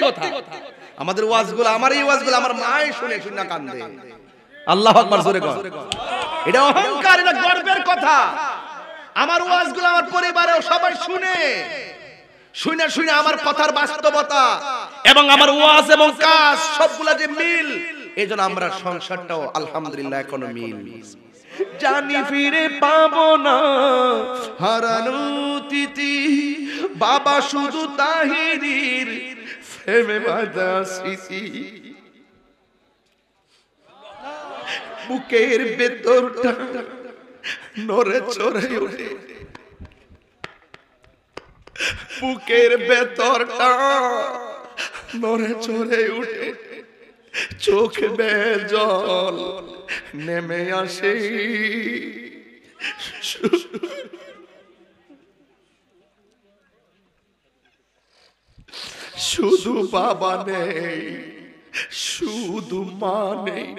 কথা। আমাদের ওয়াজগুলো, আমার এই ওয়াজগুলো আমার মাই শুনে শুনে কান্দে। আল্লাহু আকবার জোরে কর। এটা অহংকার, এটা গর্বের কথা। আমার ওয়াজগুলো আমার পরিবারেও সবাই শুনে শুনে শুনে আমার কথার বাস্তবতা এবং আমার ওয়াজ এবং কাজ সবগুলা যে মিল, এজন্য আমরা সংসারটাও আলহামদুলিল্লাহ এখনো মিল। জানি ফিরে পাবো না হারানো তিথি, বাবা শুধু তাহিরির ফেমে বাঁধা স্মৃতি। বুকের ভেতরটা নড়ে চড়ে ওঠে, বুকের ভেতরটা নড়ে চড়ে উঠে, চোখ বেয়ে জল নেমে আসে। শুধু বাবা নেই, শুধু মা নেই,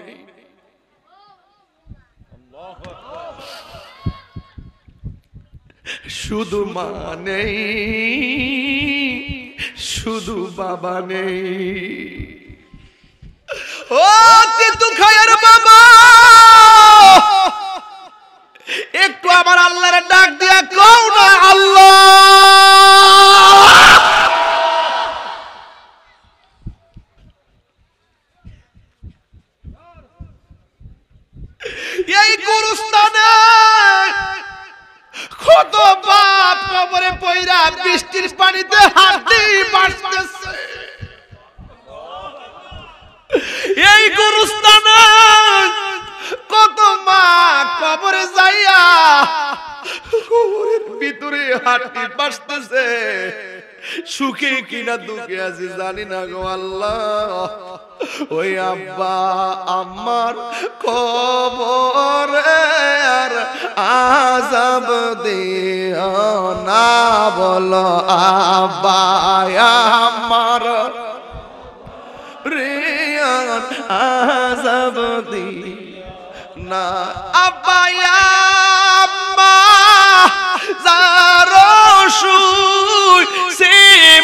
শুধু মা নেই, শুধু বাবা নেই। ও তিতু খায়ের বাবা, একটু আমার আল্লাহর ডাক দিয়া কও না আল্লাহ। এই গুরুস্থানে কত বাপ কবরে পয়রা বৃষ্টির পানিতে হাত দিয়ে বাঁচতেছে। এই গুরুস্থানে কত মা কবরে যাইয়া কবরের ভিতরে হাঁটি বাঁচতেছে। সুখে কিনা দুঃখে আছি জানি না গো আল্লাহ। ওই আব্বা আমার কবরে আর আযাব দিও না, বলো আব্বা আমার রিয়ান আযাব দিও না। আব্বা আম্মা যারো শুই সে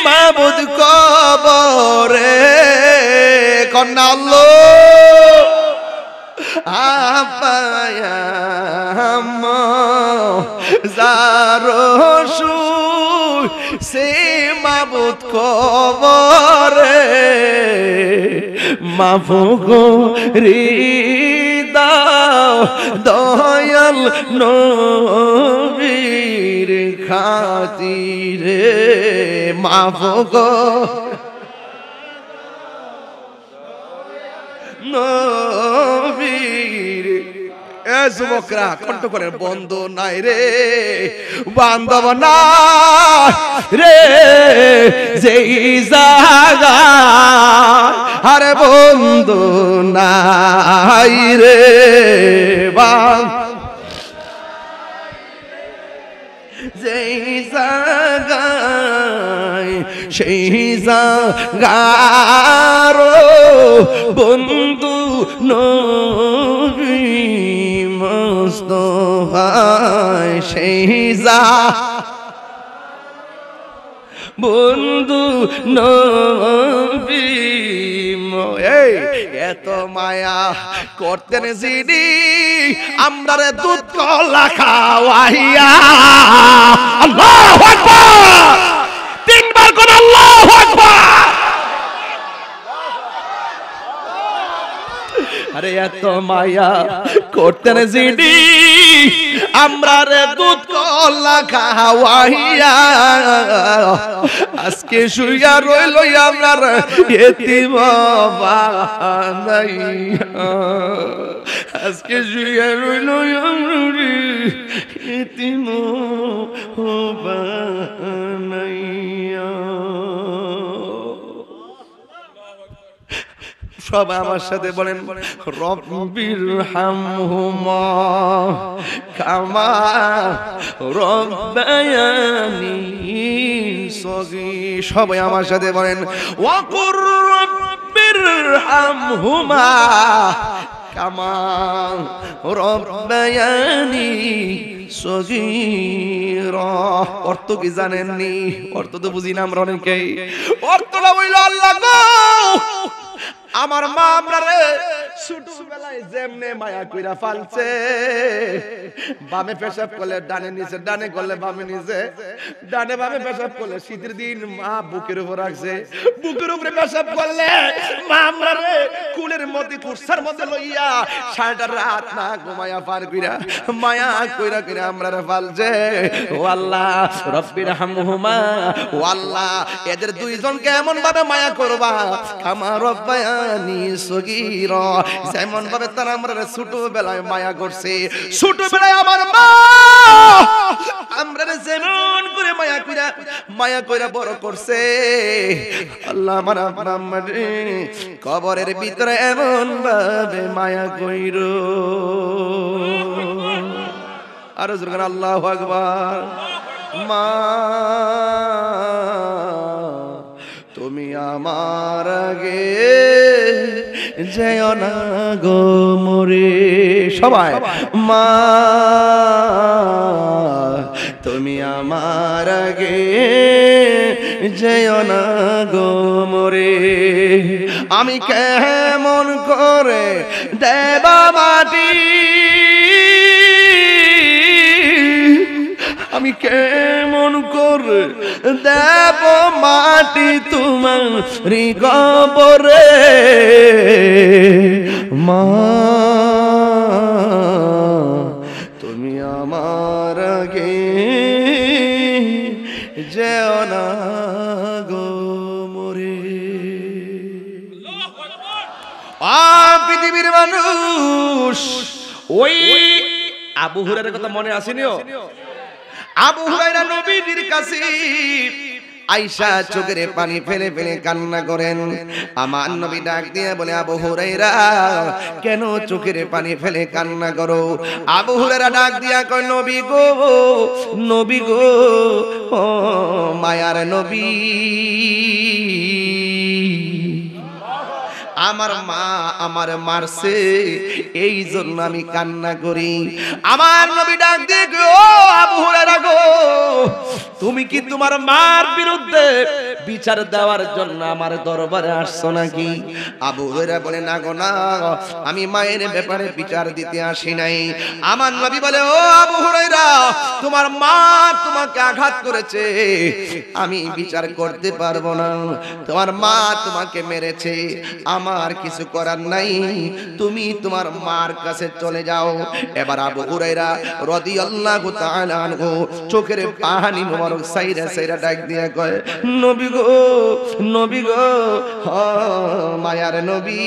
মাবুদ কবরে কন্যা আল্লাহ। আব্বা আম্মা যারো শুই সে মাবুদ কবরে, মাফু করি দাও দয়াল নবীর খাতিরে, মাফু নবীর। এ যুবকরা কণ্ঠ করে, বন্ধু নাই রে বান্ধব নাই রে যেই জায়গা, আরে বন্ধু নাই রে যেই জায়গায় সেই জায়গার বন্ধু নবী মুস্তাফা, সেই বন্ধু নবী। এত মায়া করতেন যিনি আমরারে দুধ কলা খাওয়াইয়া। আল্লাহু আকবার, তিনবার কোন আল্লাহু আকবার। আরে এত মায়া করতেন যিনি আমরারে দুধ কলা খাওয়াইয়া, আজকে শুইয়া রইল আমরার এতিম বানাইয়া, আজকে শুইয়া রইল আমরার এতিম বানাইয়া। সবাই আমার সাথে বলেন, রব্বির হামহুমা কামা রব্বায়ানি সগীর। সবাই আমার সাথে বলেন, ওয়াকুর রব্বির হামহুমা কামা রব্বায়ানি সগীরা। অর্থ কি জানেননি? অর্থ তো বুঝি না আমরা অনেকেই। অর্থটা হইল আল্লাহ গো আমার মা আমরারে ছোটবেলায় যেমনে মায়া কইরা ফালছে, বামে পেশাব করলে ডানে নিচে, ডানে করলে বামে নিচে, ডানে বামে পেশাব করলে শীতের দিন মা বুকের উপর রাখছে, বুকের উপরে পেশাব করলে মা আমরারে কুলের মধ্যে কুরসার মধ্যে লইয়া সারাটা রাত না ঘুমায়া পার কইরা মায়া কইরা কইরা আমরারে ফালছে। ও আল্লাহ রব্বির হামহুমা, ও আল্লাহ এদের দুইজনকে এমন ভাবে মায়া করবা আমার রব্বায়ানি সগীরা, যেমন ভাবে তারা আমরারে ছোটবেলায় মায়া করছে। ছোটবেলায় আমার মা আমরারে যেমন করে মায়া কইরা বড় করছে, আল্লাহ আমার আম্মারে কবরের ভিতরে এমন ভাবে মায়া কইরো। আর জোরে আল্লাহু আকবার। মা তুমি আমার আগে যেও না গো মরে, সবাই মা তুমি আমার আগে যেও না গো মরে, আমি কেমন করে দেবা মাটি, আমি কেমন করে দেব মাটি তোমার কবরে, মা তুমি আমার আগে যেও না গো মরে। পৃথিবীর মানুষ ওই আবু হুরায়রার কথা মনে আসেনিও? আবু হুরায়রা নবীর কাছে আয়েশা চোখের পানি ফেলে ফেলে কান্না করেন। আমার নবী ডাক দিয়ে বলে, আবু হুরায়রা কেন চোখের পানি ফেলে কান্না করো? আবু হুরায়রা ডাক দিয়া কয়, নবী গো, নবী গো, ও মায়ার নবী, আমার মা আমার মারছে, এই জন্য আমি কান্না করি। আমার নবী ডাক দিয়ে গো, আবু হুরায়রা গো, তুমি কি তোমার মার বিরুদ্ধে বিচার দেওয়ার জন্য আমার দরবারে আসছো নাকি? আবু হুরায়রা বলে, না গো না, আমি মায়ের ব্যাপারে বিচার দিতে আসি নাই। আমার নবী বলে, ও আবু হুরায়রা, তোমার মা তোমাকে আঘাত করেছে, আমি বিচার করতে পারবো না। তোমার মা তোমাকে মেরেছে, আমার কিছু করার নাই, তুমি তোমার মার কাছে চলে যাও। এবার আবু হুরায়রা রাদিয়াল্লাহু তাআলা আনহু চোখের পানি মোবারক সাইরা সাইরা ডাক দিয়ে কয়, নবী গো, নবী গো, মায়ার নবী,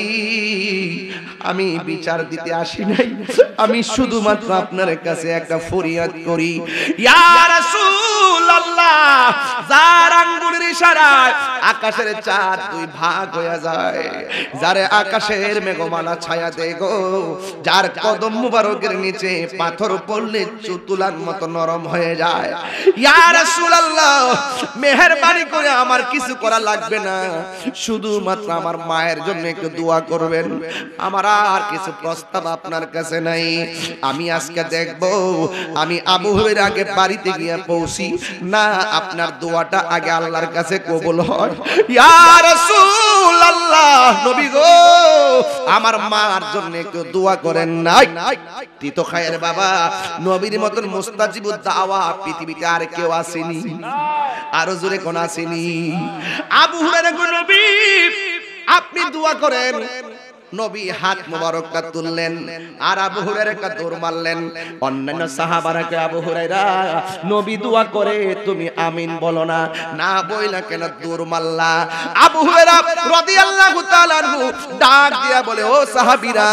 আমি বিচার দিতে আসি নাই, আমি শুধুমাত্র আপনার কাছে একটা ফরিয়াদ করি। ইয়া রাসূলুল্লাহ, যার আঙ্গুলের ইশারায় আকাশের চাঁদ দুই ভাগ হয়ে যায়, যারে আকাশের মেঘমালা ছায়া দেয় গো, যার কদম মুবারকের নিচে পাথর পড়লে তুলার মতো নরম হয়ে যায়, ইয়া রাসূলুল্লাহ মেহেরবানি করে আমার কিছু করা লাগবে না, শুধুমাত্র আমার মায়ের জন্য একটু দোয়া করবেন, আমার আর কিছু প্রস্তাব আপনার কাছে নাই। আমি আজকে দেখব আমি আবু হুরায়রা আগে বাড়িতে গিয়ে পৌঁছি না আপনার দোয়াটা আগে আল্লাহর কাছে কবুল হয়। ইয়া রাসূলুল্লাহ, নবী গো, আমার মার জন্য একটু দোয়া করেন। নাই তিতো খায়ের বাবা নবীর মতন মুস্তাজিবুদ দাওয়া পৃথিবীতে আর কেউ আসেনি, আরো জোরে কোন আসেনি। আবু হুরায়রা গো, নবী আপনি দোয়া করেন। নবী হাত মোবারকটা তুললেন আর আবু হুরায়রা দৌড় মারলেন। অন্যান্য সাহাবারা কে, আবু হুরায়রা নবী দোয়া করে তুমি আমিন বলো না, না বইলা কেন দৌড় মারলা? আবু হুরায়রা রাদিয়াল্লাহু তাআলা আনহু ডাক দিয়া বলে, ও সাহাবীরা,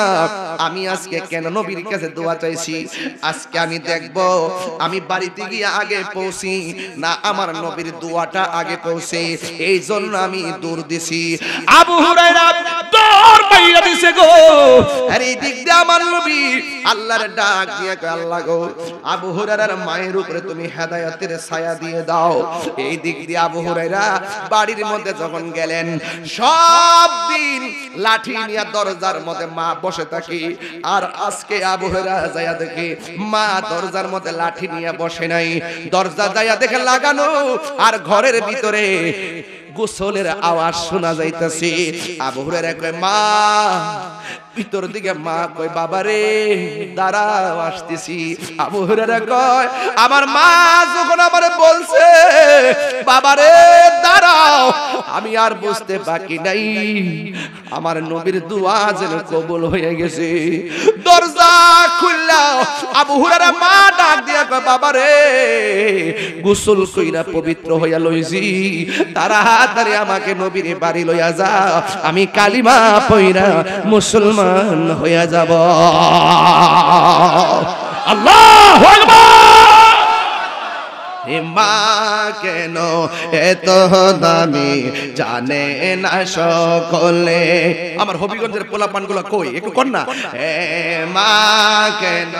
আমি আজকে কেন নবীর কাছে দোয়া চাইছি? আজকে আমি দেখব আমি বাড়িতে গিয়ে আগে পৌঁছি না আমার নবীর দোয়াটা আগে পৌঁছে, এই জন্য আমি দৌড় দিছি। আবু হুরায়রা দৌড় মাইরা দিছে গো, আর এই দিক দিয়ে আমার নবী আল্লাহর ডাক দিয়ে কয়, আল্লাহ গো, আবু হুরায়রার মায়ের উপরে তুমি হেদায়েতের ছায়া দিয়ে দাও। এই দিক দিয়ে আবু হুরায়রা বাড়ির মধ্যে যখন গেলেন, সব দিন লাঠি নিয়ে দরজার মধ্যে মা বসে থাকি, আর আজকে আবু হুরায়রা যায়া দেখে মা দরজার মধ্যে লাঠি নিয়ে বসে নাই, দরজা যায়া দেখে লাগানো, আর ঘরের ভিতরে গোসলের আওয়াজ শোনা যাইতেছে। আবু হুরায়রা কয় মা, ভিতর দিকে মা কয় বাবা রে দাঁড়াও আসতেছি। আবু হুরায়রা কয় আমার মা যখন আমারে বলছে বাবা রে দাঁড়াও, আমি আর বুঝতে বাকি নাই আমার নবীর দোয়া যেন কবুল হয়ে গেছে। দরজা খুললা আবু হুরায়রা মা ডাক দিয়া কয় বাবা রে গোসল কইরা পবিত্র হইয়া লইছি, তাড়াতাড়ি আমাকে নবীর বাড়ি লইয়া যা, আমি কালিমা পইরা মুসলমান হইয়া যাব। আল্লাহু আকবার। মা কেন এত দামি জানে না সকলে। আমার হবিগঞ্জের পোলাপান গুলা কই একটু কর না। মা কেন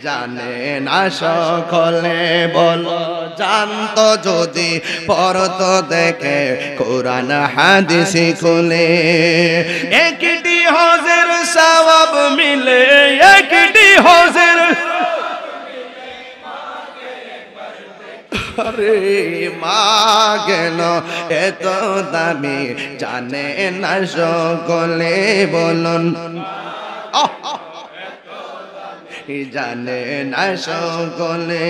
জানে না সকলে, বলো জানতো যদি পড়তো দেখে কোরআন হাদিস খুলে। একটি হজের সওয়াব মিলে, একটি হজের আরে মা কেন এত দামি জানে না সকলে, বলুন জানে না সকলে।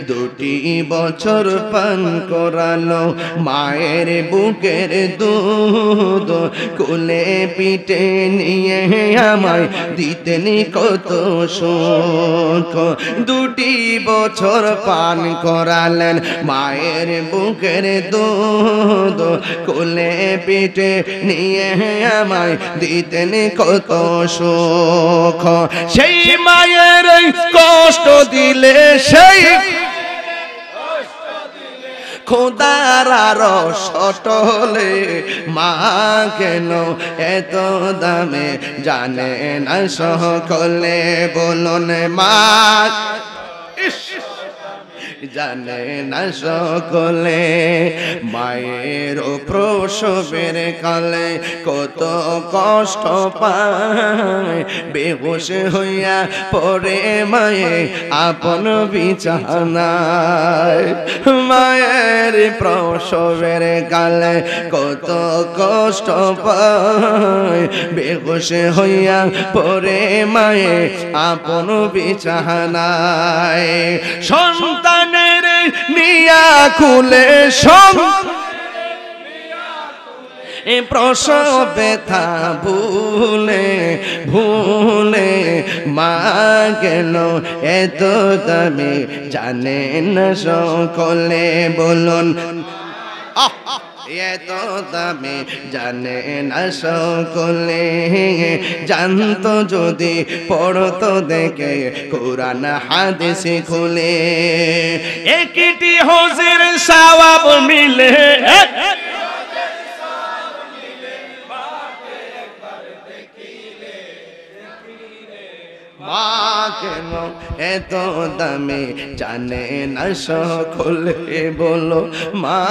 2 বছর পান করালো মায়ের বুকের দুধ, কোলে পিঠে নিয়ে আমায় দিতেন কত সুখ। 2 বছর পান করালেন মায়ের বুকের দুধ, কোলে পিঠে নিয়ে আমায় দিতেন কত সুখ। সেই মায়ের কষ্ট দিলে, সেই খোদার সটলে, মা কেন এত দামে জানে না সকলে, বলুন মা জানে না সকলে। মায়ের প্রসবের কালে কত কষ্ট পায়, বেহুশ হইয়া পড়ে মায়ে আপন বিছানায়। মায়ের প্রসবের কালে কত কষ্ট পায়, বেহুশ হইয়া পড়ে মায়ে আপন বিছানায়। সন্তান নিয়া খুলে প্রসব ব্যথা ভুলে ভুলে, মা কেন এত দামি জানে না সকলে, বলুন এত দামি জানে না সকলে। জানতো যদি পড়তো দেখে কোরআন হাদিস খুলে। একটি হজের সওয়াব মিলে, মা কেন এত দামি জানে না সকলে, বলো মা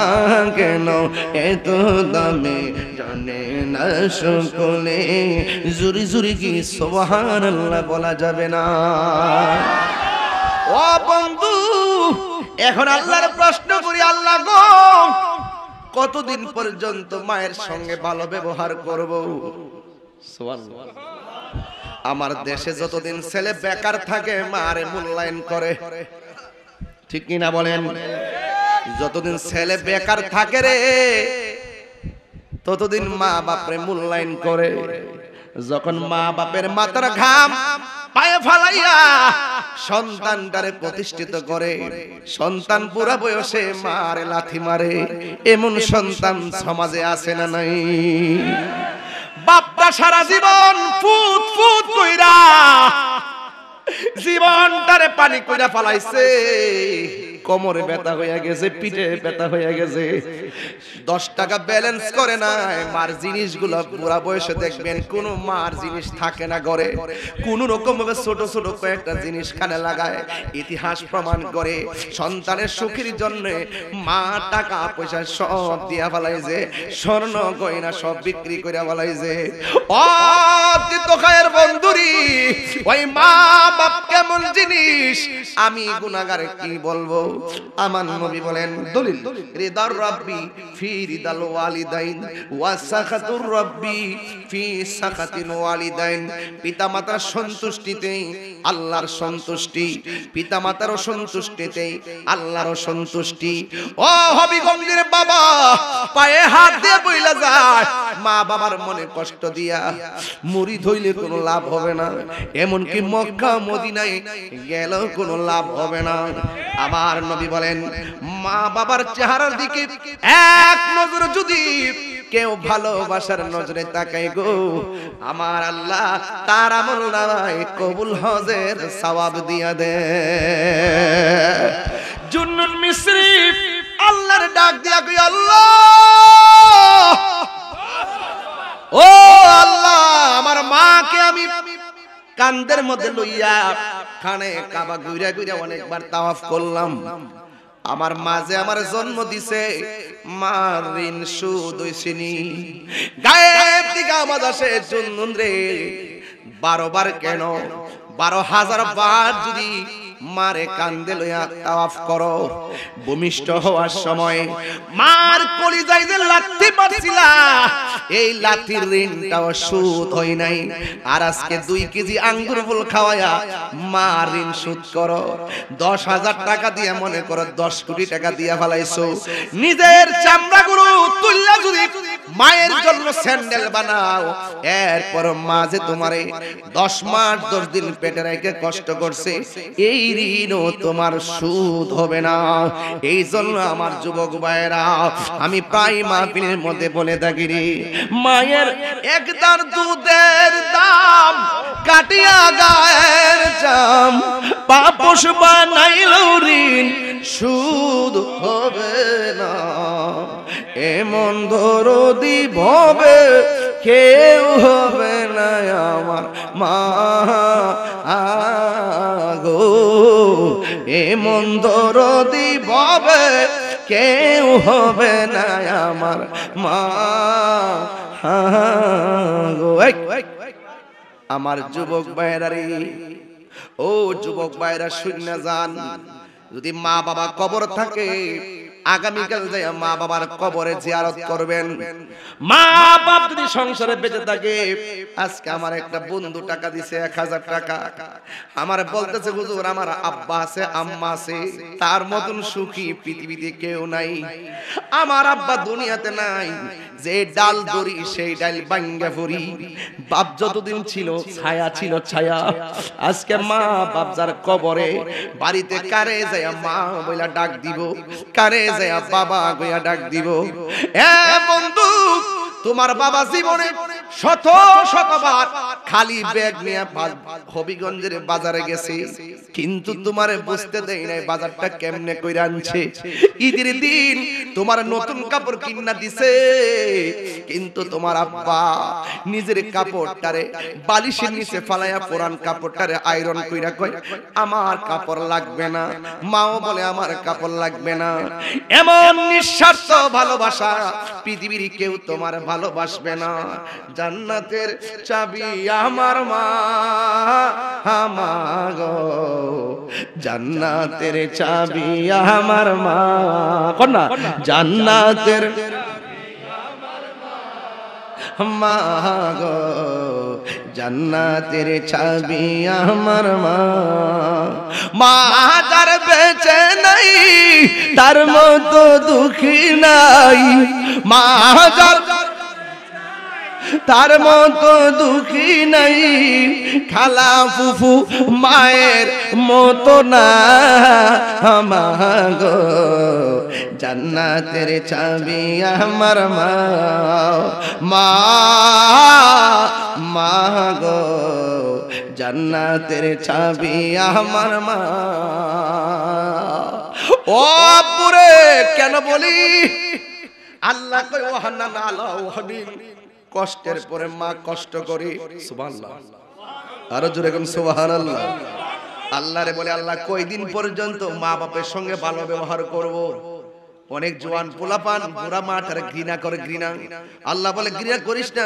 কেন এত দামি জানে না সকলে। জুরি জুরি কি সুবহানাল্লাহ বলা যাবে না? ও বন্ধু, এখন আল্লাহর প্রশ্ন করি, আল্লাহ গো কতদিন পর্যন্ত মায়ের সঙ্গে ভালো ব্যবহার করব? সুবহানাল্লাহ। আমার দেশে যতদিন ছেলে বেকার থাকে মারে মূল্যায়ন করে, ঠিক কি না বলেন? যতদিন ছেলে বেকার থাকে রে ততদিন মা বাপরে মূল্যায়ন করে। যখন মা বাপের মাথার ঘাম পায়ে ফালাইয়া সন্তানটারে প্রতিষ্ঠিত করে, সন্তান বুড়া বয়সে মারে লাথি মারে, এমন সন্তান সমাজে আছে না নাই? বাপটা সারা জীবন ফুট ফুট কইরা জীবনটারে পানি কইরা ফালাইছে, কোমরে ব্যথা হয়ে গেছে, পিঠে ব্যথা হয়ে গেছে, 10 টাকা ব্যালেন্স করে নাই। মার জিনিসগুলো বুড়া বয়সে দেখবেন কোন মার জিনিস থাকে না ঘরে, কোন রকম ভাবে ছোট ছোট কয়েকটা জিনিস কানে লাগায়। ইতিহাস প্রমাণ করে সন্তানের সুখের জন্য মা টাকা পয়সা সব দিয়া ফেলাইছে, স্বর্ণ গয়না সব বিক্রি করে ফেলাইছে। ও তিতখায়ের বন্ধুরি, ওই মা বাপ কেমন জিনিস আমি গুনাহগার কি বলবো? আমার নবী বলেন দলিল রিদার রাব্বি ফি রিদাল ওয়ালিদাইন ওয়া সাখাতুর রাব্বি ফি সাখাতিল ওয়ালিদাইন। পিতামাতার সন্তুষ্টিতে আল্লাহর সন্তুষ্টি, পিতামাতারও সন্তুষ্টিতে আল্লাহরও সন্তুষ্টি। ও হবিগঞ্জের বাবা পায়ে হাত দিয়ে বইলা যায়, মা বাবার মনে কষ্ট দিয়া মুরিদ হইলে কোনো লাভ হবে না, এমনকি মক্কা মদিনায় গেলেও কোনো লাভ হবে না। আমার নবী বলেন মা বাবার চেহারার দিকে এক নজর যদি কেউ ভালোবাসার নজরে তাকায় গো, আমার আল্লাহ তার আমল নামায় কবুল হজের সওয়াব দিয়া দে। জুন্নুন মিসরি আল্লাহর ডাক দিয়া কই আল্লাহ, ও আল্লাহ আমার মাকে আমি কান্দের মধ্যে লইয়া খানে কাবা ঘুরে ঘুরে অনেকবার তাওয়াফ করলাম। আমার মাঝে আমার জন্ম দিছে, মার ঋণ সুদ হইছিনি। গায়েব থেকে আওয়াজ আসে জুন্নুন রে 12 বার কেন 12,000 বার যদি মারে কান্দে লইয়া তাওয়াফ করো, ভূমিষ্ঠ হওয়ার সময় মার কলিজায় যে লাথি মারছিলা এই লাথির ঋণটাও সুদ হয় নাই। আর আজকে 2 কেজি আঙ্গুর ফুল খাওয়ায়া মার ঋণ সুদ করো। 10,000 টাকা দিয়ে মনে করো 10 কোটি টাকা দিয়া ফেলাইছো। নিজের চামড়াগুলো তুললা যদি মায়ের জন্য স্যান্ডেল বানাও, এরপর মা যে তোমারে 10 মাস 10 দিন পেটে রেখে কষ্ট করছে, এই ঋণও তোমার সুদ হবে না। এই জন্য আমার যুবক ভাইরা আমি প্রায় মাহফিলের মধ্যে বলে থাকি রে, মায়ের একদার দুধের দাম কাটিয়া গায়ের চাম, পাপস বানাইল ঋণ সুদ হবে না। এমন দরদি ভবে কেউ হবে না আমার মা গো, এমন দরদি ভবে কেউ হবে না আমার মা গো। আমার যুবক ভাইরা রে, ও যুবক ভাইরা শুনে যান, যদি মা বাবা কবর থাকে আগামীকাল যাই মা বাবার কবরে জিয়ারত করবেন। মা বাপ যদি সংসারে বেঁচে থাকে, আজকে আমার একটা বন্ধু টাকা দিছে 1000 টাকা, আমার বলতেছে হুজুর আমার আব্বা আছে আম্মা আছে, তার মতন সুখী পৃথিবীতে কেউ নাই। আমার আব্বা দুনিয়াতে নাই, যে ডাল দড়ি সেই ডাল ভাঙ্গা ফুরি। বাপ যতদিন ছিল ছায়া ছিল ছায়া, আজকে মা বাপ যার কবরে, বাড়িতে কারে যায় মা বইলা ডাক দিব, কারে যায় বাবা বইলা ডাক দিব। এ বন্ধু তোমার বাবা জীবনে শত শতবার খালি ব্যাগ নিয়ে হবিগঞ্জের বাজারে গেছে, কিন্তু তোমারে বুঝতে দেই নাই বাজারটা কেমনে কইরা আনছে। ঈদের দিন তোমার নতুন কাপড় কিনা দিছে, কিন্তু তোমার আব্বা নিজের কাপড়টারে বালিশের নিচে ফালাইয়া পুরান কাপড়টারে আয়রন কইরা কয় আমার কাপড় লাগবে না। মাও বলে আমার কাপড় লাগবে না। এমন নিঃস্বার্থ ভালোবাসা পৃথিবীর কেউ তোমার ভালোবাসবে না। জান্নাতের চাবি আমার মা গো, জান্নাতের চাবি আমার মা, কন্যা জান্নাতের মা গো, জান্নাতের চাবি আমার মা। মা যার বেঁচে নাই তার মতো দুঃখী নাই, মা যার তার মতো দুঃখী নাই, খালা ফুফু মায়ের মতো না মা গো, জান্নাতের চাবি আমার মা। মা গো, জান্নাতের চাবি আমার মা। ও পুরে কেন বলি আল্লাহ কই ও হান্নান আলা ওয়াহদিন, কষ্টের পরে মা কষ্ট করে। সুবহানাল্লাহ, আরো জোরে কোন সুবহানাল্লাহ। আল্লাহরে বলে আল্লাহ কয়দিন পর্যন্ত মা বাপের সঙ্গে ভালো ব্যবহার করব। অনেক জওয়ান পোলাপান বুড়া মাটার ঘৃণা করে, ঘৃণা। আল্লাহ বলে ঘৃণা করিস না।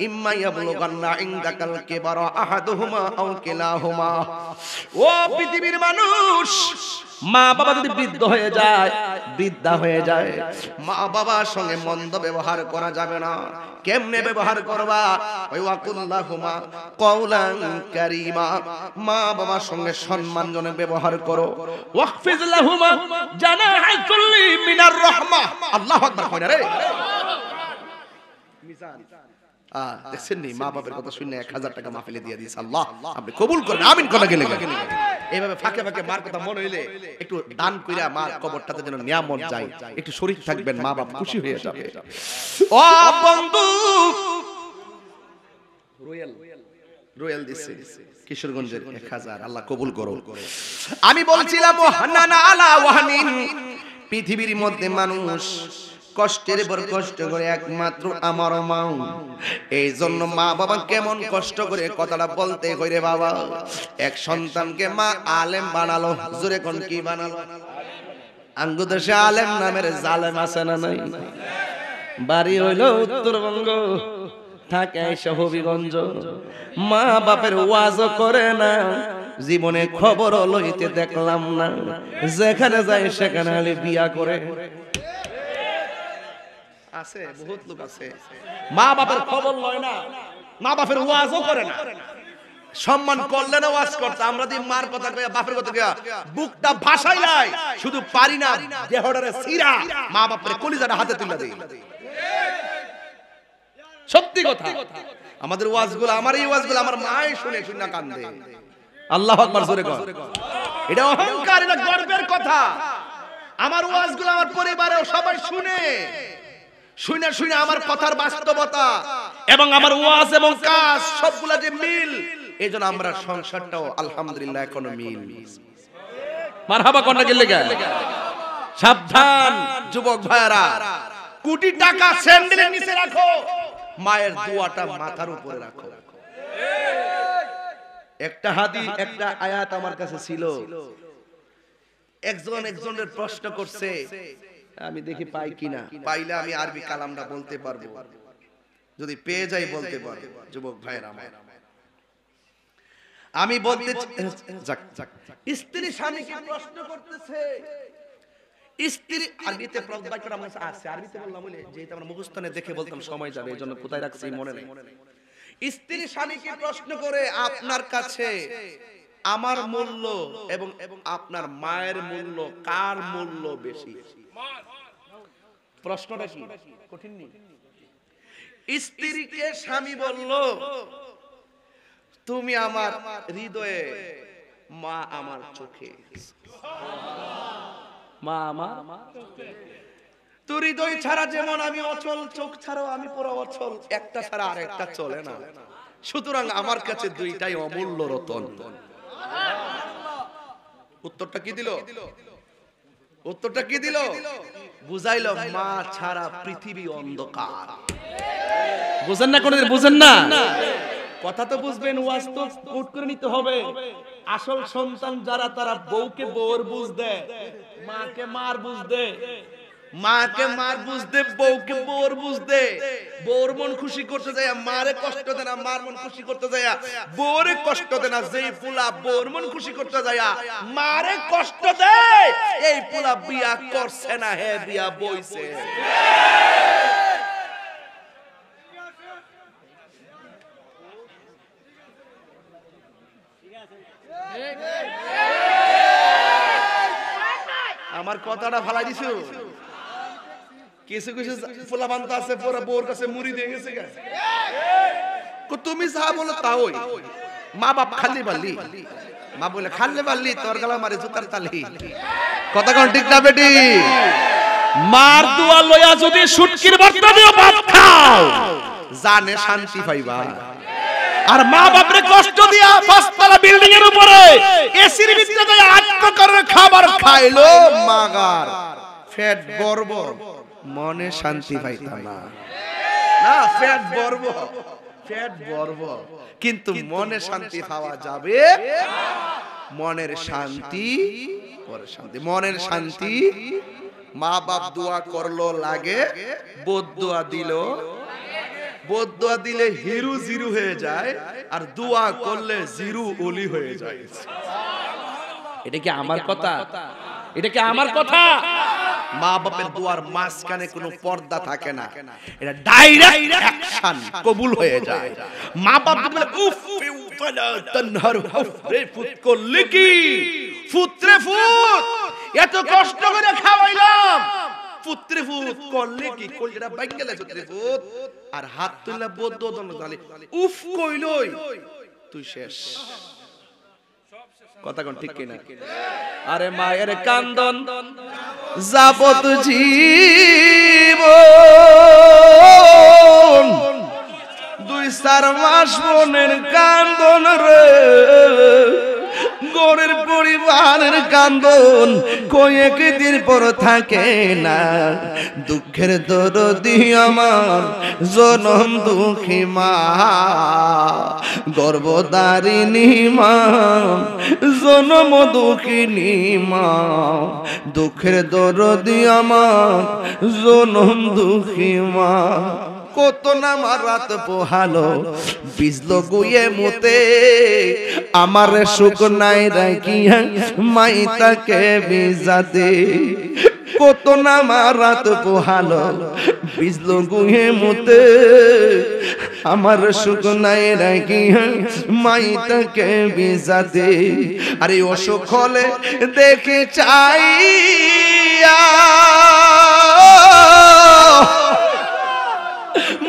ইম্মা ইয়াবলুগান্না ইনদাকাল কিবারা আহাদুহুমা আও কিলাহুমা। ও পৃথিবীর মানুষ, মা বাবা যদি বৃদ্ধ হয়ে যায়, বৃদ্ধা হয়ে যায়, মা বাবার সঙ্গে মন্দ ব্যবহার করা যাবে না। কেমনে ব্যবহার করবা? ওই ওয়াকুল্লাহুমা কওলান কারীমা, মা বাবার সঙ্গে সম্মানজনক ব্যবহার করো। ওয়াকফিজ লাহুমা জানাহা কুল্লি মিনার রাহমাহ। আল্লাহু আকবার কইনা রে। মিজান দেখছেন নি, মা বাবার কথা শুনে 1000 টাকা মাহফিলে দিয়ে দিয়েছে। আল্লাহ আপনি কবুল করেন, আমিন করা গেলে এইভাবে ফাঁকে ফাঁকে মার কথা মনে হইলে একটু দান কইরা মার কবরটাতে যেন নিয়ামত যায়, একটু শরীর থাকবেন, মা বাপ খুশি হয়ে যাবে। ও বন্ধু, রয়্যাল দিছে কিশোরগঞ্জের 1000, আল্লাহ কবুল করো। আমি বলছিলাম ওয়াহানানা আলা ওয়াহানিন, পৃথিবীর মধ্যে মানুষ কষ্টের পর কষ্ট করে একমাত্র আমার মা। এই জন্য মা বাবা কেমন কষ্ট করে কথাটা বলতে কইরে বাবা। এক সন্তানকে মা আলেম বানালো, জোরে কোন কি বানালো? আঙ্গুদেশে আলেম নামের জালেম আছে না নাই? বাড়ি হইলো উত্তরবঙ্গ, থাকে হবিগঞ্জ। মা বাপের ওয়াজও করে না, জীবনে খবর লইতে দেখলাম না। যেখানে যায় সেখানে আলে বিয়া করে। আছে বহুত লোক আছে, মা বাপের খবর লয় না, মা বাপের ওয়াজও করে না। সম্মান করলে না ওয়াজ করতে, আমরা দি মার কথা কইয়া বাপের কথা কইয়া বুকটা ভাষাই নাই, শুধু পারি না দেহটারে সিরা মা বাপের কলিজাটা হাতে তুলে দেই। সত্যি কথা, আমাদের ওয়াজগুলো, আমার এই ওয়াজগুলো আমার মাই শুনে শুনে কান্দে। আল্লাহু আকবার জোরে কর। এটা অহংকার, এটা গর্বের কথা। আমার ওয়াজগুলো আমার পরিবারেও সবাই শুনে শুনে শুনে আমার কথার বাস্তবতা এবং আমার ওয়াজ এবং কাজ সবগুলা যে মিল, এজন্য আমরা সংসারটাও আলহামদুলিল্লাহ এখনো মিল। মারহাবা কোনটা গেলে গা। সাবধান যুবক ভাইরা, কোটি টাকা স্যান্ডেলের নিচে রাখো, মায়ের দোয়াটা মাথার উপরে রাখো। একটা হাদিস, একটা আয়াত আমার কাছে ছিল। একজনের প্রশ্ন করছে, আমি দেখি পাই কিনা, পাইলে আমি আরবি কালামটা বলতে পারবো, যদি পেয়ে যাই বলতে পারবো। যুবক ভাইরা আমার, আমি বলতে স্ত্রী স্বামীকে প্রশ্ন করতেছে। স্ত্রী আরবিতে প্রশ্ন আমার আছে, আরবিতে বললাম বলে যেটা আমরা মুখস্থনে দেখে বলতাম সময় যাবে, এজন্য কোথায় রাখছি মনে নেই। স্ত্রী স্বামীকে প্রশ্ন করে, আপনার কাছে আমার মূল্য এবং আপনার মায়ের মূল্য, কার মূল্য বেশি? প্রশ্নটা কি কঠিন নেই। স্ত্রীকে স্বামী বলল, তুমি আমার হৃদয়ে, মা আমার চোখে। মা আমার তোর হৃদয় ছাড়া যেমন আমি অচল, চোখ ছাড়াও আমি পুরো অচল, একটা ছাড়া আর একটা চলে না। সুতরাং আমার কাছে দুইটাই অমূল্য রতন। উত্তরটা কি দিল? উত্তরটা কি দিল? বুঝাইলো মা ছাড়া পৃথিবী অন্ধকার। বুঝেন না? কোনদিন বুঝেন না? কথা তো বুঝবেন, ওয়াজ তো কোট করে নিতে হবে। আসল সন্তান যারা, তারা বউকে বউর বুঝ দেয়, মাকে মার বুঝ দেয়, মাকে মার বুঝ দেয়, বউকে বউর বুঝ দেয়। বউর মন খুশি করতে যায়, মারে কষ্ট দেয় না, মার মন খুশি করতে যায় বউরে কষ্ট দেয় না। যেই পোলা বউর মন খুশি করতে যায় মারে কষ্ট দেয়, এই পোলা বিয়া করছে না, হে বিয়া বইছে। আমার কথাটা ফালাই দিছো। কিছু কিছু পোলাপান তো আছে পুরো বউর কাছে মুড়ি দিয়ে গেছে। তুমি যা বলো তাই, মা বাপ খালি বালি, মা বলে খালি বালি তোর গলা মারে জুতার তালি। কথা কোন ঠিক না বেটি? মার দোয়া লয়া যদি শুটকির ভর্তা দিও ভাত খাও, জানে শান্তি পাইবা। আর মা বাপরে কষ্ট দিয়া পাঁচতলা বিল্ডিং এর উপরে এসির ভিতরে যায় 8 প্রকারের খাবার খাইলো, মাগার পেট বর্ব, মনে শান্তি পাইতা না। না পেট বর্ব, পেট বর্ব, কিন্তু মনে শান্তি পাওয়া যাবে। মনের শান্তি, পরে শান্তি, মনের শান্তি। মা বাপ দোয়া করলো লাগে, বদদোয়া দিল, বদদোয়া দিলে হিরু জিরু হয়ে যায়, আর দোয়া করলে জিরু ওলি হয়ে যায়। এটা কি আমার কথা? এটা কি আমার কথা? মা বাপের দুয়ার মাঝখানে কোনো পর্দা থাকে না, এটা ডাইরেক্ট অ্যাকশন কবুল হয়ে যায়। মা বাপ বলে উফ ফালা তানহার রে ফুত করলি কি, ফুতরে ফুত, এত কষ্ট করে খাওয়াইলাম, পুত্রে ফুত করলে কি, কলজা বাইঙ্গেলে পুত্রে ফুত, আর হাত তুললা বদ্ধ দন তালে উফ কইলই তুই শেষ। কথা কোন ঠিক কিনা? আরে মায়ের কান্দন যাবত জীবন, 2-4 মাস বোনের কান্দন রে, গরের পরিবারের কান্দন কয়েকদিন পর থাকে না। দুঃখের দরদি আমার জনম দুঃখী মা, গর্ভধারিণী মা, জনম দুঃখিনী মা, দুঃখের দরদি আমার জনম দুঃখী মা। কত নামার রাত পোহালো বিজলো গুয়ে মতে, আমার সুখ নাই রাখিয়া মাইতাকে বিজাতে। কত নামার রাত পোহালো বিজলো গুয়ে মতে, আমার সুখ নাই রাখিয়া মাইতাকে বিজাতে। আরে অসুখ হলে দেখে চাইয়া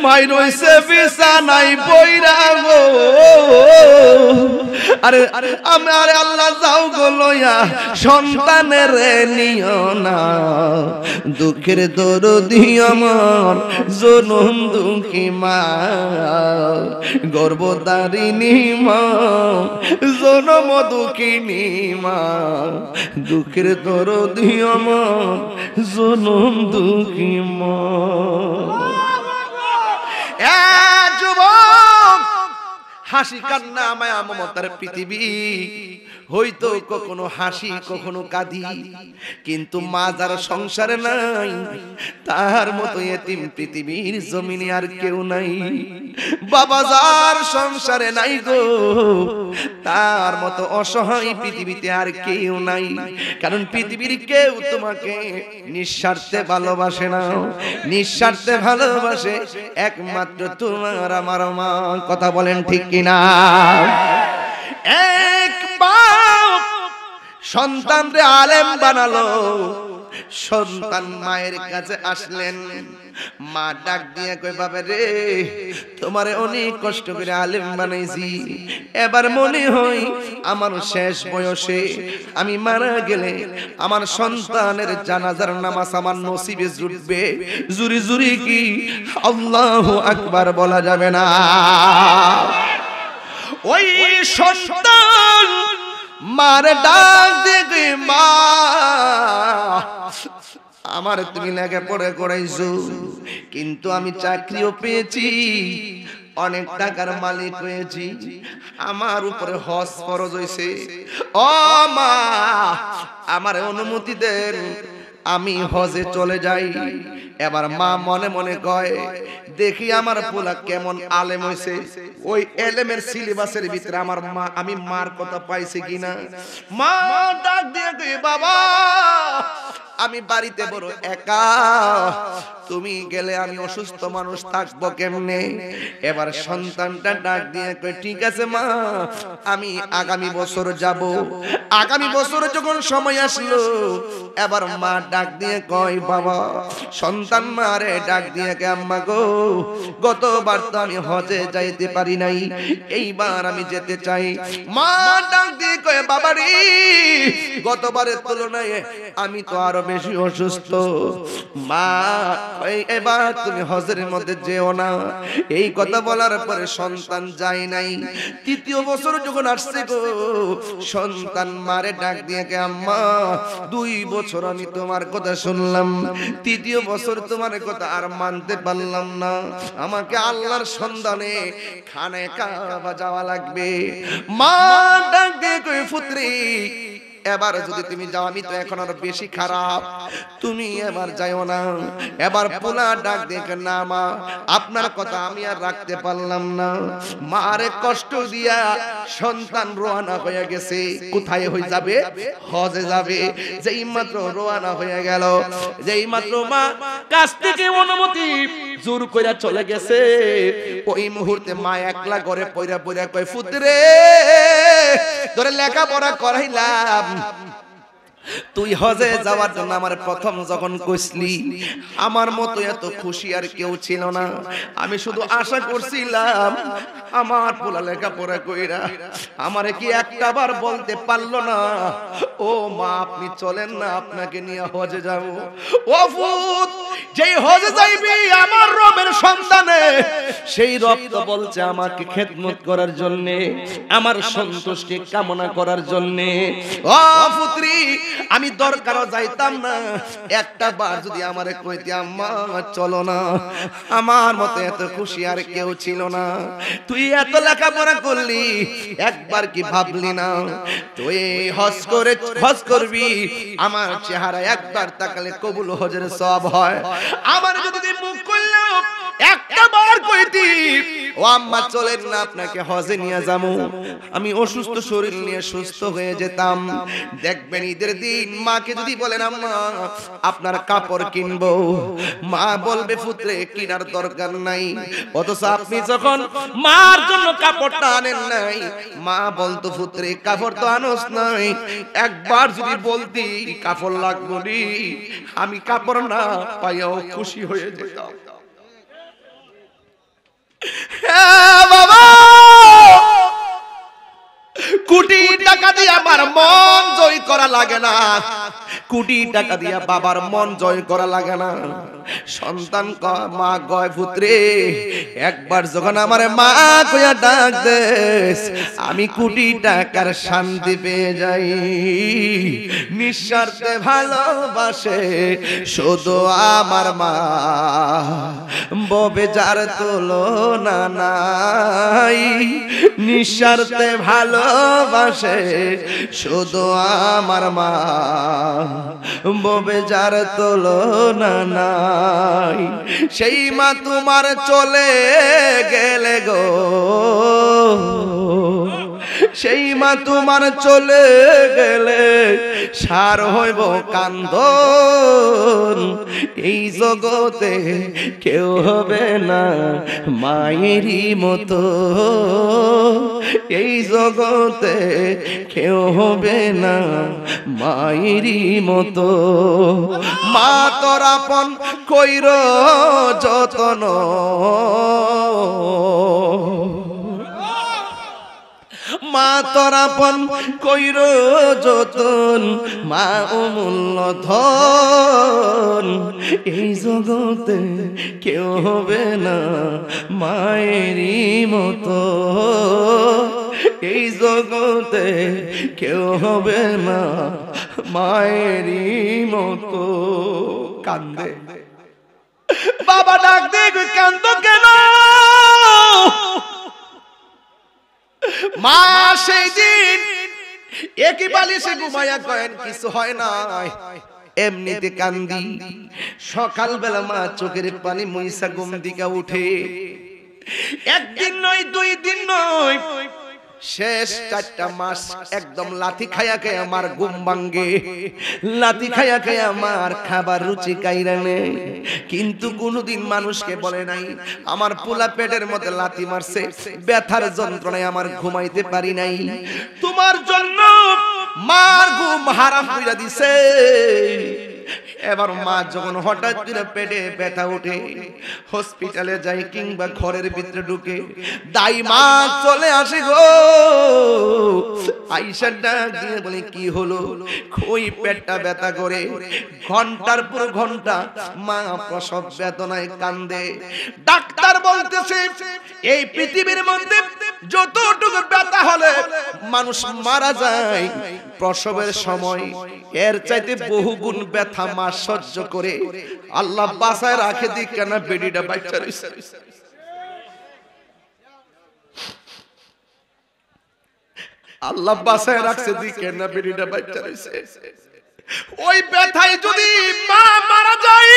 মাই রইছে বিছানায় পইরা গো, আরে আমার আল্লাহ যাও গো লইয়া সন্তানের নিও না। দুঃখের দরদি আমার জনম দুঃখী মা, গর্ভধারিণী মা, জনম দুঃখিনী মা, দুঃখের দরদি আমার জনম দুঃখী মা। যুবক, হাসি কান্না মায়া মমতার পৃথিবী, হয়তো কখনো হাসি কখনো কাঁদি, কিন্তু মা যার সংসারে নাই তার মতো এতিম পৃথিবীর জমিনে আর কেউ নাই। বাবা যার সংসারে নাই গো, তার মতো অসহায় পৃথিবীতে আর কেউ নাই। কারণ পৃথিবীর কেউ তোমাকে নিঃস্বার্থে ভালোবাসে না, নিঃস্বার্থে ভালোবাসে একমাত্র তোমার আমার মা। কথা বলেন ঠিক কিনা? এক বাপ সন্তানরে আলেম বানালো, সন্তান মায়ের কাছে আসলেন, মা ডাক দিয়ে কই বাবা রে, তোমারে অনেক কষ্ট করে আলেম বানাইছি, এবার মনে হয় আমার শেষ বয়সে আমি মারা গেলে আমার সন্তানের জানাজার নামাজ আমার নসিবে জুটবে। জুরি জুরি কি আল্লাহু আকবার বলা যাবে না? ওই সন্তান মার ডাক দিয়ে মা, আমার তুমি লেগে পড়ে করাইছো, কিন্তু আমি চাকরিও পেয়েছি, অনেক টাকার মালিক হয়েছি, আমার উপরে হজ ফরজ হইছে, ও মা আমার অনুমতি দেন, আমি হজে চলে যাই। এবার মা মনে মনে কয়, দেখি আমার পোলা কেমন আলেম হইছে, ওই এলেমের সিলেবাসের ভিতরে আমার মা, আমি মার কথা পাইছি কিনা। মা ডাক দিয়ে কই বাবা, আমি বাড়িতে বড় একা, তুমি গেলে আমি অসুস্থ মানুষ থাকবো কেমনে। এবার সন্তানটা ডাক দিয়ে কয় ঠিক আছে মা, আমি আগামী বছর যাব। আগামী বছর যখন সময় আসলো, এবার মা ডাক দিয়ে কয় বাবা, সন্তান মারে ডাক দিয়ে কে আম্মা গো, গতবার তো আমি হজে যাইতে পারি নাই, এইবার আমি যেতে চাই। মা ডাক দিয়ে কয় বাবা রে, গতবারের তুলনায় আমি তো আরো বেশি অসুস্থ, মা এবার তুমি হজের মধ্যে যেও না। এই কথা বলার পরে সন্তান যায় নাই। তৃতীয় বছর যখন আসছে গো, সন্তান মারে ডাক দিয়ে কে আম্মা, 2 বছর আমি তোমার কথা শুনলাম, তৃতীয় বছর তোমার কথা আর মানতে পারলাম না, আমাকে আল্লাহর সন্ধানে খানে কাবা যাওয়া লাগবে। মা ডাক দিয়ে কই পুত্রী, এবার যদি তুমি যাও আমি তো এখন আরো বেশি খারাপ, তুমি এবার যাইও না। এবার পোলা ডাক দেখে, না মা আপনার কথা আমি আর রাখতে পারলাম না। মারে কষ্ট দিয়া সন্তান রওনা হয়ে গেছে। কোথায় হয়ে যাবে? হজে যাবে। যেই মাত্র রওনা হয়ে গেল, যেই মাত্র মা কাছ থেকে অনুমতি জোর কইরা চলে গেছে, ওই মুহূর্তে মা একলা ঘরে পয়রা পয়রা কয়, পুত্রে তোরে লেখাপড়া করাইলাম, তুই হজে যাওয়ার জন্য আমার প্রথম যখন কইছলি আমার মতো এত খুশি আর কেউ ছিল না। আমি শুধু আশা করছিলাম আমার পোলা লেখাপড়া কইরা আমারে কি একটাবার বলতে পারলো না, ও মা আপনি চলেন না, আপনাকে নিয়ে হজে যাব। ও ফুত, যেই হজে যাইবি আমার রবের সন্তানে, সেই রব তো বলছে আমাকে খেদমত করার জন্য, আমার সন্তুষ্টি কামনা করার জন্য। ও পুত্রী, আমি দরকারও যাইতাম না, একটা বার যদি আমারে কইতে আম্মা চলো না, আমার মতে এত খুশি আর কেউ ছিল না। তুই এত লেখাপড়া করলি, একবার কি ভাবলি না তুই হজ করবি, আমার চেহারা একবার তাকালে কবুল হজের সওয়াব হয়। আমার যদি মুখ করলাম একটা বার কইতি, ও আম্মা চলেন না, আপনাকে হজে নিয়ে যাবো, আমি অসুস্থ শরীর নিয়ে সুস্থ হয়ে যেতাম। দেখবেন ঈদের দিন মাকে যদি বলেন আম্মা আপনার কাপড় কিনবো, মা বলবে পুত্রে কিনার দরকার নাই। অথচ আপনি যখন মার জন্য কাপড়টা আনেন নাই, মা বলতো পুত্রে কাপড় তো আনোস নাই, একবার যদি বলতি কাপড় লাগবো নি, আমি কাপড় না পাইয়াও খুশি হয়ে যেতাম। বাবা, কোটি টাকা দিয়ে আমার মন জয় করা লাগে না, কোটি টাকা দিয়া বাবার মন জয় করা লাগে না। সন্তান মা গয় পুত্রে, একবার যখন আমার মা কইয়া ডাক দেস, আমি কোটি টাকার শান্তি পেয়ে যাই। নিঃস্বার্থে ভালোবাসে শুধু আমার মা, ববে যার তুলনা নাই। নিঃস্বার্থে ভালোবাসে শুধু আমার মা, ববে যার তুলনা নাই। সেই মা তোমার চলে গেলে গো, সেই মা তোমার চলে গেলে সার হইব কান্দন। এই জগতে কেউ হবে না মায়েরই মতো, এই জগতে কেউ হবে না মায়েরই মতো। মা তোর আপন কইর যতন, মা তোর আপন কইর যতন, মা অমূল্য ধন। এই জগতে কেউ হবে না মায়েরই মতো, এই জগতে কেউ হবে না মায়েরই মতো। কান্দে বাবা, ডাক দে, কান্দো কেন? মা সেই দিন একই বালিশে ঘুমাইয়া কয়েন কিছু হয় না, এমনিতে কান্দি। সকালবেলা মা চোখের পানি মুইসা ঘুম দিকে উঠে, একদিন নয়, 2 দিন নয়, শেষ 4টা মাস একদম লাথি খায়া খায়া আমার ঘুম ভাঙ্গে, লাথি খায়া খায়া আমার খাবার রুচি কাইরা নেই। কিন্তু কোনদিন মানুষকে বলে নাই আমার পোলা পেটের মধ্যে লাথি মারছে, ব্যথার যন্ত্রণায় আমার ঘুমাইতে পারি নাই। তোমার জন্য মার ঘুম হারাম কইরা দিছে। এবার মা যখন হঠাৎ করে পেটে ব্যথা উঠে, হসপিটালে যাই কিংবা ঘরের ভিতরে ঢুকে, দাই মা চলে আসে গো। আইসা ডাক দিয়ে বলে কি হলো? কই পেটটা ব্যথা করে। ঘন্টার পর ঘন্টা মা প্রসব বেদনায় কান্দে। ডাক্তার বলতেছে এই পৃথিবীর মধ্যে যতটুকু ব্যথা হলে মানুষ মারা যায় প্রসবের সময়, এর চাইতে বহুগুণ ব্যথা মা সহ্য করে আল্লাহ বাঁচায় রাখে। দিক কেন বেডিটা বাচ্চা রইছে। আল্লাহ বাসায় রাখছে দিকে না বেরিটা বাচ্চা রইছে ওই ব্যথায় যদি মা মারা যায়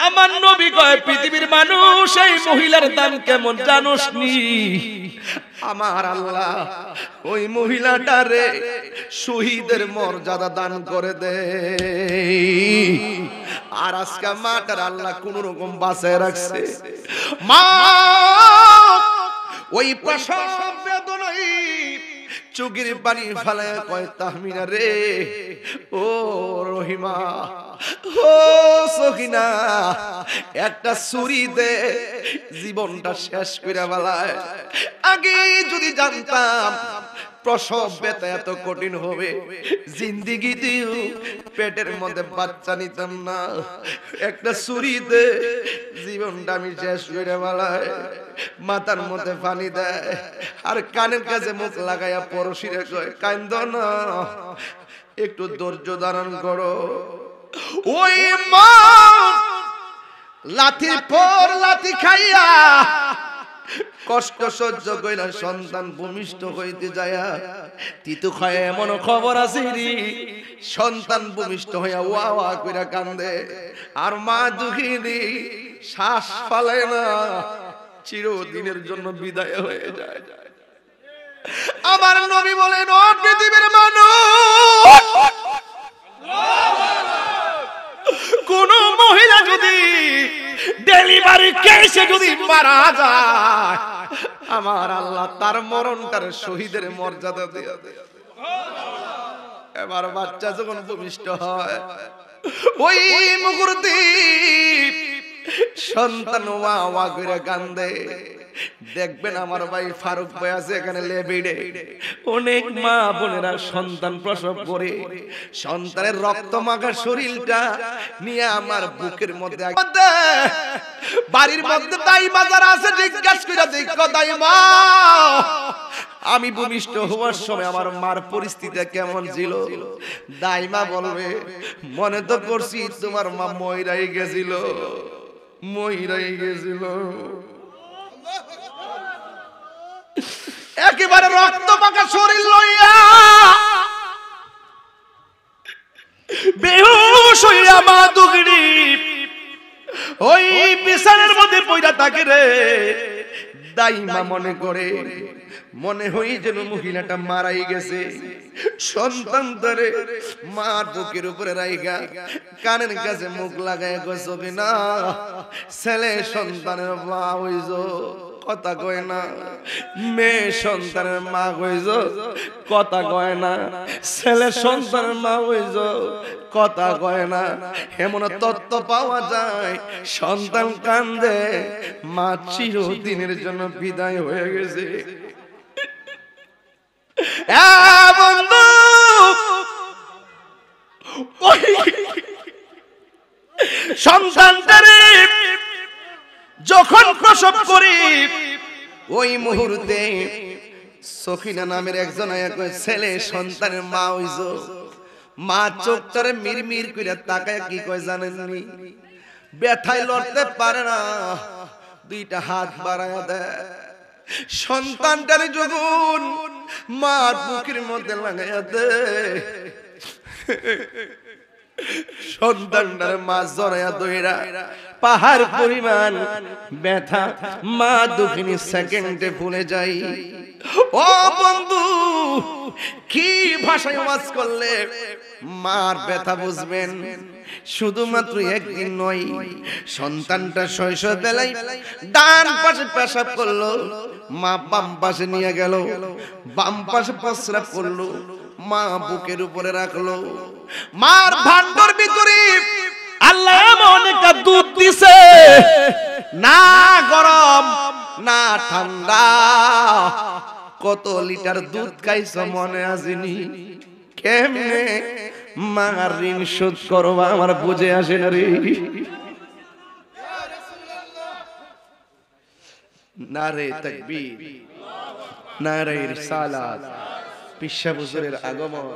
আমার নবী কয় পৃথিবীর মানুষ এই মহিলার দাম কেমন জানোস নি আমার আল্লাহ ওই মহিলাটারে শহীদের মর্যাদা দান করে দে আর আজকে মাটার আল্লাহ কোন রকম বাঁচায় রাখছে মা ওই প্রসব বেদনায় চোখের পানি ফেলায় কয় তাহমিনা রে ও রহিমা ও সখিনা একটা ছুরি দে জীবনটা শেষ করে ফেলায় আগে যদি জানতাম প্রসব ব্যথা এত কঠিন হবে জিন্দেগিতেও পেটের মধ্যে বাচ্চা নিতাম না একটা ছুরি দে জীবনটা আমি শেষ করে ফেলায় মাথার মধ্যে পানি দেয় আর কানের কাছে মুখ লাগাইয়া পরশিরে কয় কান্দো না একটু ধৈর্য ধারণ করো ওই মা লাঠির পর লাঠি খাইয়া কষ্ট সহ্য কইরা সন্তান ভূমিষ্ঠ হইতে যায়া তিতু খায় এমন খবর আছে রে সন্তান ভূমিষ্ঠ হইয়া ওয়া ওয়া কইরা কান্দে আর মা দুঃখিনী শ্বাস ফেলে না চিরদিনের জন্য বিদায় হয়ে যায় আমার নবী বলেন ও পৃথিবীর মানুষ কোন মহিলা যদি ডেলিভারি কেসে যদি মারা যায় আমার আল্লাহ তার মরণটার শহীদের মর্যাদা দিয়ে দেয় এবার বাচ্চা যখন ভূমিষ্ঠ হয় ওই মুহূর্তে সন্তান ওয়া ওয়া করে কান্দে দেখবেন আমার ভাই ফারুক ভাই আছে এখানে লেবিড়ে অনেক মা বোনেরা সন্তান প্রসব করে সন্তানের রক্ত মাখা শরীরটা নিয়ে আমার বুকের মধ্যে বাড়ির মধ্যে দাইমা যারা আছে জিজ্ঞাসা করে দেখো দাইমা আমি ভূমিষ্ঠ হওয়ার সময় আমার মার পরিস্থিতি কেমন ছিল দাইমা বলবে মনে তো করছি তোমার মা মইরাই গেছিল একেবারে রক্ত পাকা শরীর লইয়া বেহুশ হইয়া মা দুগড়ি ওই বিছানার মধ্যে পইড়া থাকে রে দাইমা মনে করে মনে হই যেন মহিলাটা মারাই গেছে সন্তান ধরে মার বুকের উপরে রাইগা কানের কাছে মুখ লাগায় কইছবি না ছেলে সন্তানের মা হইছো কথা কয় না মেয়ে সন্তানের মা হইছো কথা কয় না ছেলে সন্তানের মা হইছো কথা কয় না এমন তত্ত্ব পাওয়া যায় সন্তান কান্দে মা চিরদিনের জন্য বিদায় হয়ে গেছে বন্ধু সন্তানটারে যখন প্রসব করি ওই মুহূর্তে সখিনা নামের একজন ছেলে সন্তানের মা হইছো মা চোখটারে মিরমির করে তাকায় কি কয় জানেননি ব্যথায় লড়তে পারে না দুইটা হাত বাড়ায়া দেয় সন্তানটারে যখন মার বুকের মধ্যে লাগাইয়া দেয় সন্তানটারে মা জড়াইয়া ধইরা পাহাড় পরিমাণ ব্যথা মা দুঃখিনী সেকেন্ডে ভুলে যাই ও বন্ধু কি ভাষায় ওয়াজ করলে মার ব্যথা বুঝবেন শুধুমাত্র একদিন নয় সন্তানটা শৈশববেলায় ডান পাশে পেশাব করলো মা বাম পাশে নিয়ে গেল বাম পাশে প্রস্রাব করলো মা বুকের উপরে রাখলো মার ভান্ডার ভিতরে আল্লাহ এমন একটা দুধ দিছে না গরম না ঠান্ডা কত লিটার দুধ খাইছো মনে আসেনি কেমনে মার ঋণ শোধ করবা আমার বুঝে আসে না রে নারে তাকবীর নারে রিসালাত পিসা হুজুরের আগমন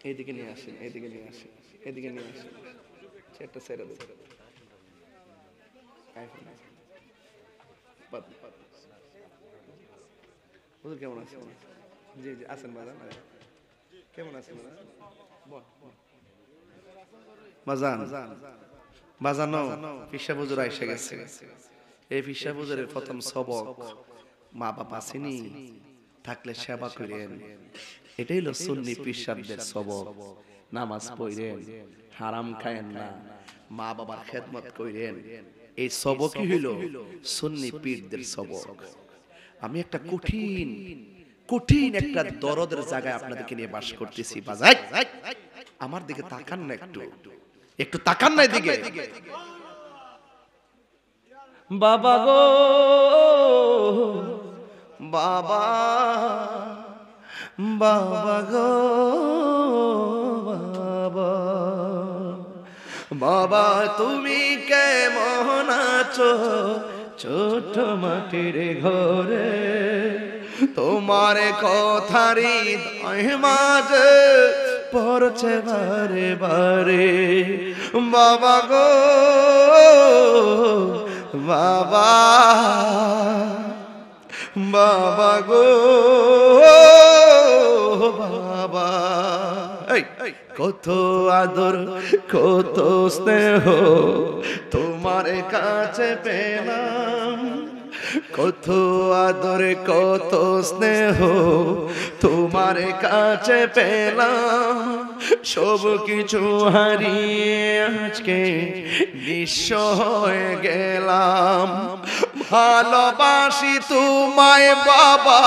এইদিকে নিয়ে আসেন এইদিকে নিয়ে আসেন এদিকে নিয়ে আসেন চেষ্টা ছেড়ে দাও হুজুর কেমন আছেন? জি জি আছেন বাজান, কেমন আছেন বাজান? বাজানো পিসা হুজুর এসে গেছে। এই পিসা হুজুরের প্রথম সবক, মা বাবা চিনি থাকলে সেবা করেন। এটাই হলো সুন্নি পিসাবদের সবক। নামাজ পড়েন, হারাম খায়েন না, মা বাবার খেদমত করেন। এই সবকই হইল সুন্নি পীরদের সবক। আমি একটা কঠিন কঠিন একটা দরদের জায়গায় আপনাদেরকে নিয়ে বাস করতেছি বাজাই। আমার দিকে তাকান না, একটু একটু তাকান না এদিকে। বাবা গো বাবা, বাবা গো বাবা, বাবা তুমি কেমন আছো ছোট মাটির ঘরে? তোমার কথারি মাঝে পড়ছে বারে বারে। বাবা গো বাবা, বাবা গো বাবা, কত আদর কত স্নেহ তোমার কাছে পেলাম, কত আদর কত স্নেহ তোমার কাছে পেলাম। সব কিছু হারিয়ে আজকে নিঃস্ব হয়ে গেলাম। ভালোবাসি তোমায় বাবা,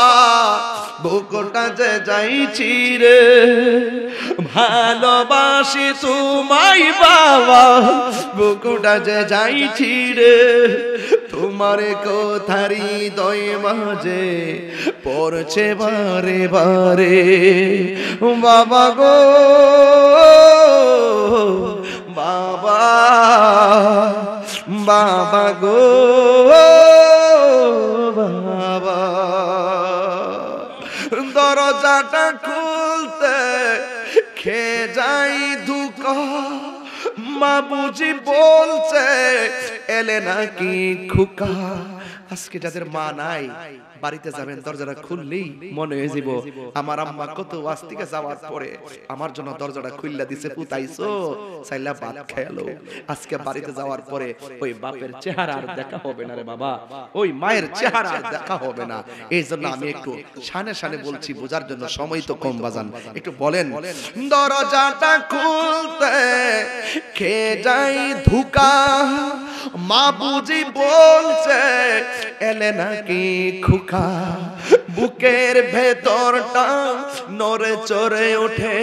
বুকটা যে যাইছি রে। ভালোবাসি তোমায় বাবা, বুকটা যে যাইছি রে। তোমার কথারি দয় মাঝে পড়ছে বারে বারে। বাবা গো বাবা, বাবা গো বাবা, দরজাটা খুলতে খেয়ে যাই ধুকা। মা বুঝি বলছে এলে নাকি খুকা। আজকে যাদের মা নাই বাড়িতে যাবেন, দরজাটা খুললেই মনে হয়ে যাব আমার আম্মা কত ওয়াজ থেকে যাওয়ার পরে আমার জন্য দরজাটা খুললা দিছে, পুতাইছো চাইলা ভাত খাইলো। আজকে বাড়িতে যাওয়ার পরে ওই বাপের চেহারা আর দেখা হবে না রে বাবা, ওই মায়ের চেহারা আর দেখা হবে না। এই জন্য আমি একটু শানে শানে বলছি, বোঝার জন্য সময় তো কম বাজান। একটু বলেন, দরজাটা খুলতে খেয়ে যাই ধুকা। মা বুঝি বলছে এলে নাকি খুকা। বুকের ভেতরটা নড়ে চড়ে ওঠে,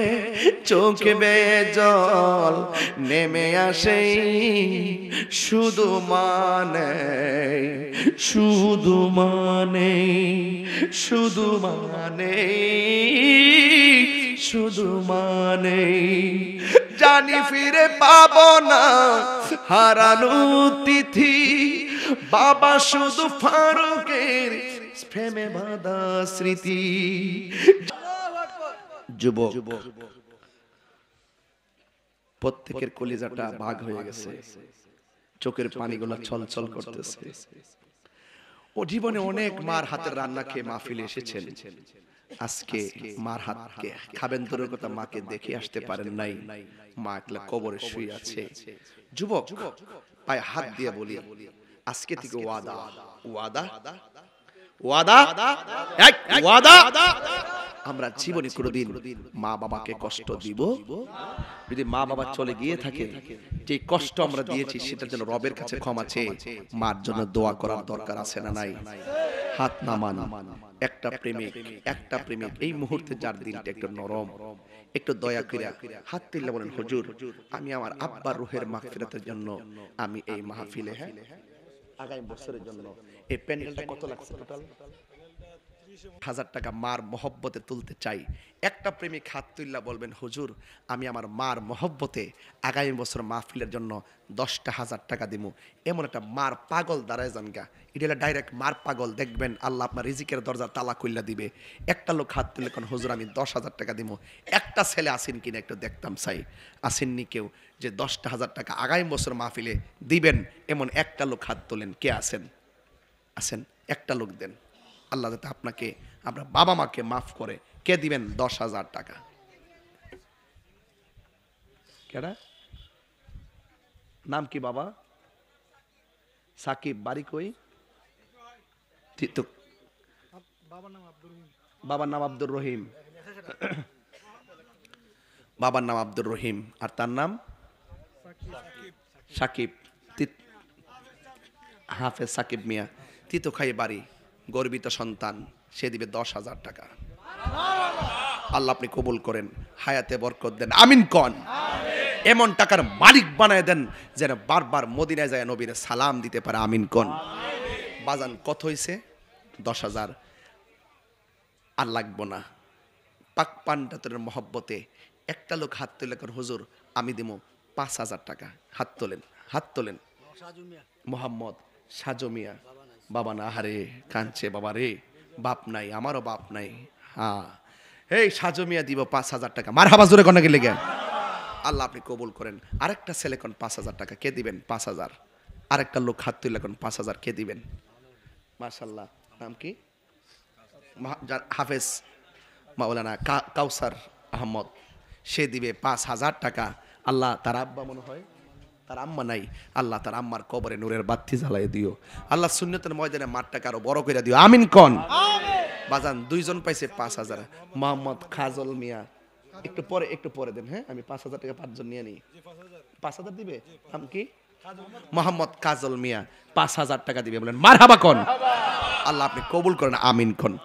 চোখে বেয়ে জল নেমে আসে। শুধু মানে শুধু মানে শুধু মানে শুধু মানে জানি ফিরে পাবো না হারানো তিথি। বাবা শুধু ফারুকের প্রেমে বাঁধা স্মৃতি। যুবক প্রত্যেকের কলিজাটা ভাগ হয়ে গেছে, চোখের পানিগুলো ছলছল করতেছে। ও জীবনে অনেক মার হাতের রান্না খেয়ে মাহফিলে এসেছেন, আজকে মার হাত খাবেন দূরের কথা মাকে দেখে আসতে পারেন নাই। মা একলা কবরে শুয়ে আছে। যুবক পায়ে হাত দিয়ে বলি, আজকে থেকে ওয়াদা ওয়াদা ওয়াদা এক ওয়াদা, আমরা জীবনে কোনোদিন মা বাবাকে কষ্ট দিব। যদি মা বাবা চলে গিয়ে থাকে, যে কষ্ট আমরা দিয়েছি সেটার জন্য রবের কাছে ক্ষমা চেয়ে মার জন্য দোয়া করার দরকার আছে না নাই? হাত নামান। একটা প্রেমিক এই মুহূর্তে যার দিলটা একটু নরম, একটু দয়া করে হাত তুলে বলেন, হুজুর আমি আমার আব্বার রুহের মাগফিরাতের জন্য আমি এই মাহফিলে আগামী বছরের জন্য এই প্যান্ডেলটা কত লাগছে টোটাল 1000 টাকা মার মহব্বতে তুলতে চাই। একটা প্রেমিক হাত তুললা বলবেন, হুজুর আমি আমার মার মহব্বতে আগামী বছর মাহফিলের জন্য 10,000 টাকা দিব। এমন একটা মার পাগল দাঁড়ায় যান গা, এটা হলো ডাইরেক্ট মার পাগল। দেখবেন আল্লাহ আপনার রিজিকের দরজা তালা খুললা দিবে। একটা লোক হাত তুলে কোন হুজুর আমি 10,000 টাকা দিব। একটা ছেলে আসেন কিনা একটু দেখতাম চাই, আসেননি কেউ যে 10,000 টাকা আগামী বছর মাহফিলে দিবেন এমন একটা লোক হাত তোলেন। কে আছেন? একটা লোক দেন। আল্লাহ যাতে আপনাকে আপনার বাবা মাকে মাফ করে কে দিবেন 10,000 টাকা? কেডা? নাম কি বাবা? সাকিব, বাড়ি কই? বাবার নাম আব্দুর রহিম। বাবার নাম আব্দুর রহিম আর তার নাম সাকিব। হাফেজ সাকিব মিয়া, তিতোখাই বাড়ি, গর্বিত সন্তান, সে দিবে 10,000 টাকা। আল্লাহ আপনি কবুল করেন, হায়াতে বরকত দেন, আমিন কন। এমন টাকার মালিক বানায় দেন যেন বারবার মদিনায় যায় নবীর সালাম দিতে পারে, আমিন কন। বাজান কত হইছে? 10,000। আর লাগবো না। পাক পান্ডাতের মহব্বতে একটা লোক হাত তুলে কর, হুজুর আমি দিব 5,000 টাকা। হাত তোলেন, হাত তোলেন। মোহাম্মদ সাজু মিয়া, বাবা না, হারে কাঁদছে বাবা রে, বাপ নাই, আমারও বাপ নাই। হ্যাঁ, এই সাজু মিয়া দিব 5,000 টাকা। মারহাবা জোরে কন্যা গেলে গে। আল্লাহ আপনি কবুল করেন। আরেকটা ছেলে কোন 5,000 টাকা, কে দিবেন? 5,000। আরেকটা লোক হাত তুলে কোন 5,000, কে দিবেন? মাশাআল্লাহ, নাম কি? হাফেজ মাওলানা কাউসার আহমদ, সে দিবে 5,000 টাকা। আল্লাহ তার আব্বা মনে হয়, তার আম্মা নাই, আল্লাহ তার আম্মার কবরে নূরের বাতি জ্বালাই দিও। আল্লাহ সুন্নতের ময়দানে মাঠটাকে আরো বড় করে দিও, আমিন কন। বাজান দুইজন পাইছে 5,000। মোহাম্মদ কাজল মিয়া, একটু পরে দেন, হ্যাঁ আমি 5,000 টাকা 5 জন নিয়ে নিই। 5,000 দিবে? নাম কি? মোহাম্মদ কাজল মিয়া 5,000 টাকা দিবে, বলেন মারহাবা কন। আল্লাহ আপনি কবুল করেন, আমিন কন।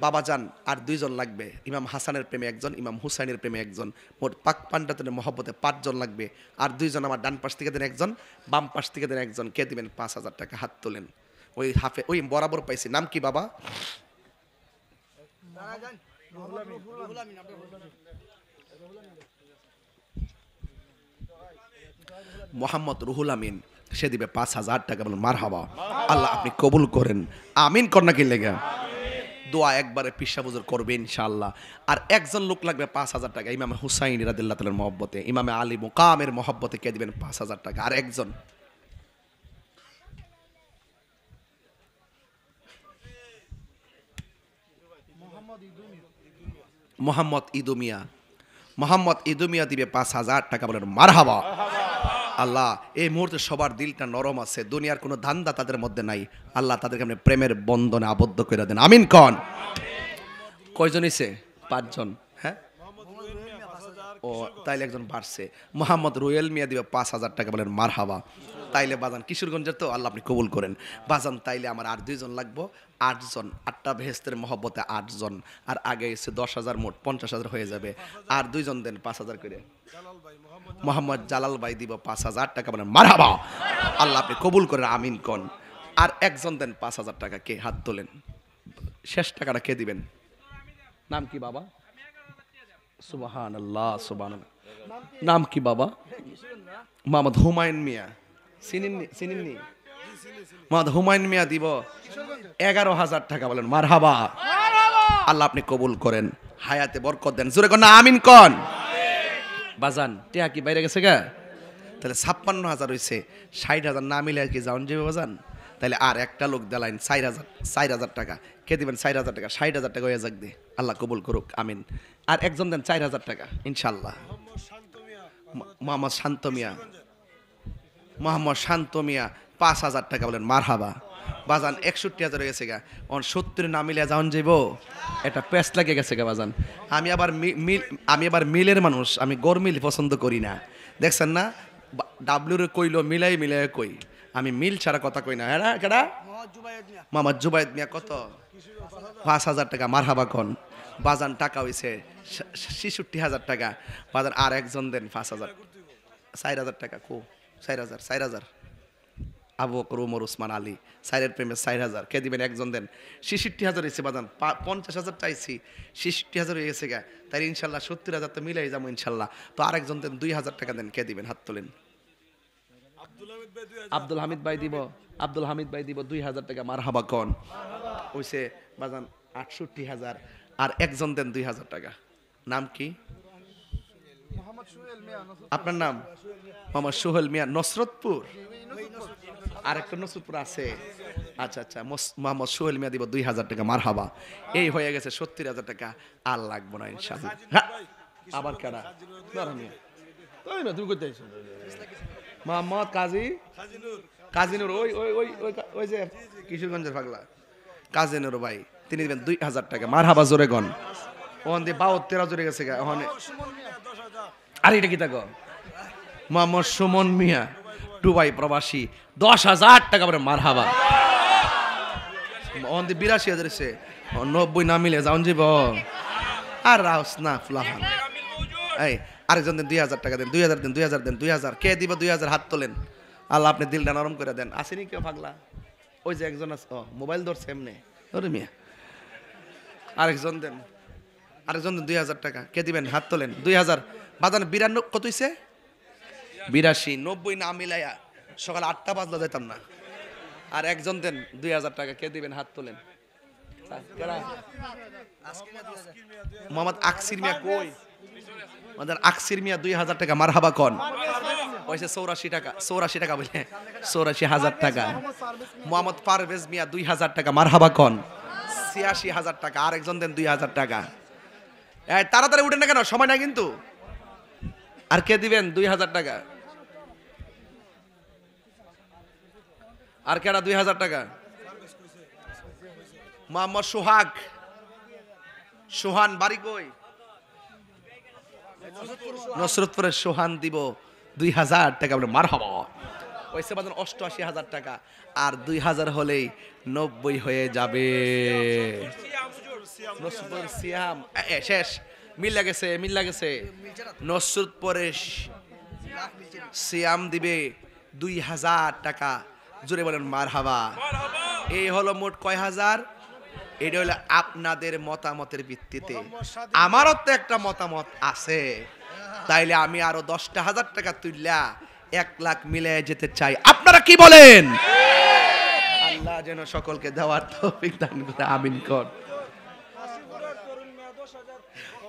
বাবা যান আর 2 জন লাগবে, ইমাম হাসানের প্রেমে 1 জন, ইমাম হুসাইনের প্রেমে 1 জন, মোট পাক পান্ডাতের মহব্বতে 5 জন লাগবে। আর 2 জন আমার ডান পাশ থেকে দেন 1 জন, বাম পাশ থেকে দেন 1 জন, কে দিবেন 5,000 টাকা? হাত তোলেন। ওই হাফে ওই বরাবর পাইছি, নাম কি বাবা? মোহাম্মদ রুহুল আমিন, সে দিবে 5,000 টাকা, বলেন মারহাবা। আল্লাহ আপনি কবুল করেন, আমিন কন্যা কি লেগে। দোয়া একবারে পিসা বুজুর করবে ইনশাআল্লাহ। আর 1 জন লোক লাগবে 5,000 টাকা, ইমাম হুসাইন রাদিয়াল্লাহু তাআলার মহব্বতে, ইমামে আলী মুকামের মহব্বতে, কে দিবেন 5,000 টাকা? আর 1 জন মোহাম্মদ ইদুমিয়া, মোহাম্মদ ইদুমিয়া দিবে 5,000 টাকা, বলেন মারহাবা। আল্লাহ এই মুহূর্তে সবার দিলটা নরম আছে, দুনিয়ার কোনো ধান্দা তাদের মধ্যে নাই, আল্লাহ তাদেরকে আপনি প্রেমের বন্ধনে আবদ্ধ করে দেন, আমিন কন। কয়জন হইছে? 5 জন। হ্যাঁ, ও তাইলে 1 জন বাড়ছে। মোহাম্মদ রুয়েল মিয়া দিবে 5,000 টাকা, বলেন মারহাবা। তাইলে বাজান কিশোরগঞ্জের তো, আল্লাহ আপনি কবুল করেন। বাজান তাইলে আমার আর 2 জন লাগবো, 8 জন। 8টা বেহেস্তের মহব্বতে 8 জন, আর আগে এসে 10,000, মোট 50,000 হয়ে যাবে। আর 2 জন দেন 5,000 করে। মোহাম্মদ জালাল ভাই দিব 5,000 টাকা, বলেন মারহাবা। আল্লাহ আপনি কবুল করেন, আমিন কন। আর 1 জন দেন 5,000 টাকা, কে? হাত তোলেন। শেষ টাকাটা কে দিবেন? নাম কি বাবা? সুবহানাল্লাহ, সুবহানাল্লাহ। নাম কি বাবা? মোহাম্মদ হুমায়ুন মিয়া, চিনেননি? মোহাম্মদ হুমায়ুন মিয়া দিব 11,000 টাকা, বলেন মারহাবা। আল্লাহ আপনি কবুল করেন, হায়াতে বরকত দেন, জোরে কন আমিন কন। বাজান টিয়া কি বাইরে গেছে গা? তাহলে 56,000 হয়েছে, 60,000 না মিলে আর কি যাওন যাবে বাজান। তাহলে আর একটা লোক দেলাইন 4,000 টাকা, কে দিবেন? 4,000 টাকা। 60,000 টাকা হয়ে যাক দে, আল্লাহ কবুল করুক, আমিন। আর 1 জন দেন 4,000 টাকা ইনশাল্লাহ। মোহাম্মদ শান্ত মিয়া, মোহাম্মদ শান্ত মিয়া 5,000 টাকা, বলেন মারহাবা। বাজান 61,000 হয়ে গেছে গা, 70 না মিলে যাওন যাইব, এটা পেস্ট লাগে গেছে গা বাজান। আমি আবার মিলের মানুষ, আমি গরমিল পছন্দ করি না, দেখছেন না? ডাব্লিউরে কইলো মিলাই কই, আমি মিল ছাড়া কথা কই না। হ্যাঁ কেডা? মোহাম্মদ জুবাইদ মিয়া কত? 5,000 টাকা, মারহাবা কন। বাজান টাকা হইছে 66,000 টাকা। বাজান আর 1 জন দেন 5,000। 4,000 টাকা কো? 4,000 আবু বকর ওমর ওসমান আলী, 4-এর প্রেমে 4,000, কে দিবেন? 1 জন দেন। 66,000 হয়েছে বাজান, 50,000 চাইছি, 66,000 হয়ে গেছে গা। তাই ইনশাল্লাহ 70,000 তো মিলাই যাবো ইনশাল্লাহ। তো আরেক জন দেন 2,000 টাকা দেন, কে দিবেন? হাত তোলেন। আব্দুল হামিদ ভাই দিব, আব্দুল হামিদ ভাই দিব 2,000 টাকা, মারহাবা কন। হইছে বাজান 68,000। আর 1 জন দেন 2,000 টাকা। নাম কি? আপনার নাম? মোহাম্মদ সোহেল মিয়া, নসরতপুর। আরেকটা নসরুদপুর আছে। আচ্ছা আচ্ছা, মোহাম্মদ সোহেল মিয়া দিব 2000 টাকা, মারহাবা। এই হয়ে গেছে 70,000 টাকা, আর লাগবো না ইনশাআল্লাহ। হ্যাঁ, আবার কেডা তুমি করতে আইছো? মোহাম্মদ কাজীনুর, ওই ওই ওই ওই ওই যে কিশোরগঞ্জের পাগলা কাজীনুর ভাই, তিনি দিবেন 2000 টাকা, মারহাবা জোরে গন। ওখান দিয়ে 72 জোরে গেছে গা ওখানে। আর এটা কি থাকো? মোহাম্মদ সুমন মিয়া দুবাই প্রবাসী 10,000 টাকা করে, মারহাবা। ওখান দিয়ে 82,000 এসে 90 না মিলে যাওন যাব আর রাউস না ফুলাফান। এই আরেকজন দেন 2000 টাকা, দেন 2000, দেন 2000, দেন 2000। কে দিব 2000? হাত তোলেন। আল্লাহ আপনি দিলটা নরম করে দেন। আসেনি কেউ পাগলা? ওই যে একজন আছে, মোবাইল ধরছে এমনি, ওরে মিয়া। আরেকজন দেন, আরেকজন দেন 2000 টাকা। কে দিবেন? হাত তোলেন। 2000 বাজান 92 কত হইছে? 82, 90 না মিলাইয়া সকাল 8টা বাজলো যেতাম না। আর একজন দেন 2000 টাকা। কে দিবেন? হাত তোলেন। মোহাম্মদ আকসির মিয়া কই? আমাদের আকসির মিয়া 2000 টাকা, মারহাবা কন। হয়েছে 84 টাকা, 84 টাকা বলে 84,000 টাকা। মোহাম্মদ পারভেজ মিয়া 2000 টাকা, মারহাবা কন। 86,000 টাকা। আরেকজন দেন 2000 টাকা। তাড়াতাড়ি উঠেন না কেন, সময় নাই কিন্তু। আর কে দিবেন 2000 টাকা? আর কেডা 2000 টাকা? মোহাম্মদ সোহান, বাড়ি কই? নসরতপুরের সোহান দিব 2000 টাকা বলে, মারহাবা। ওইসে বাদন 88,000 টাকা। আর 2000 হলেই 90 হয়ে যাবে। নসরতপুরের সিয়াম শেষ, মিল লাগেছে। নসরতপুরের সিয়াম দিবে 2000 টাকা, জোরে বলেন মারহাবা। এই হলো মোট কয় হাজার? এটা হলো আপনাদের মতামতের ভিত্তিতে। আমারও তো একটা মতামত আছে, তাইলে আমি আরো 10,000 টাকা তুললা 1 লাখ মিলে যেতে চাই। আপনারা কি বলেন? আল্লাহ যেন সকলকে দেওয়ার তৌফিক দান করে, আমিন কর।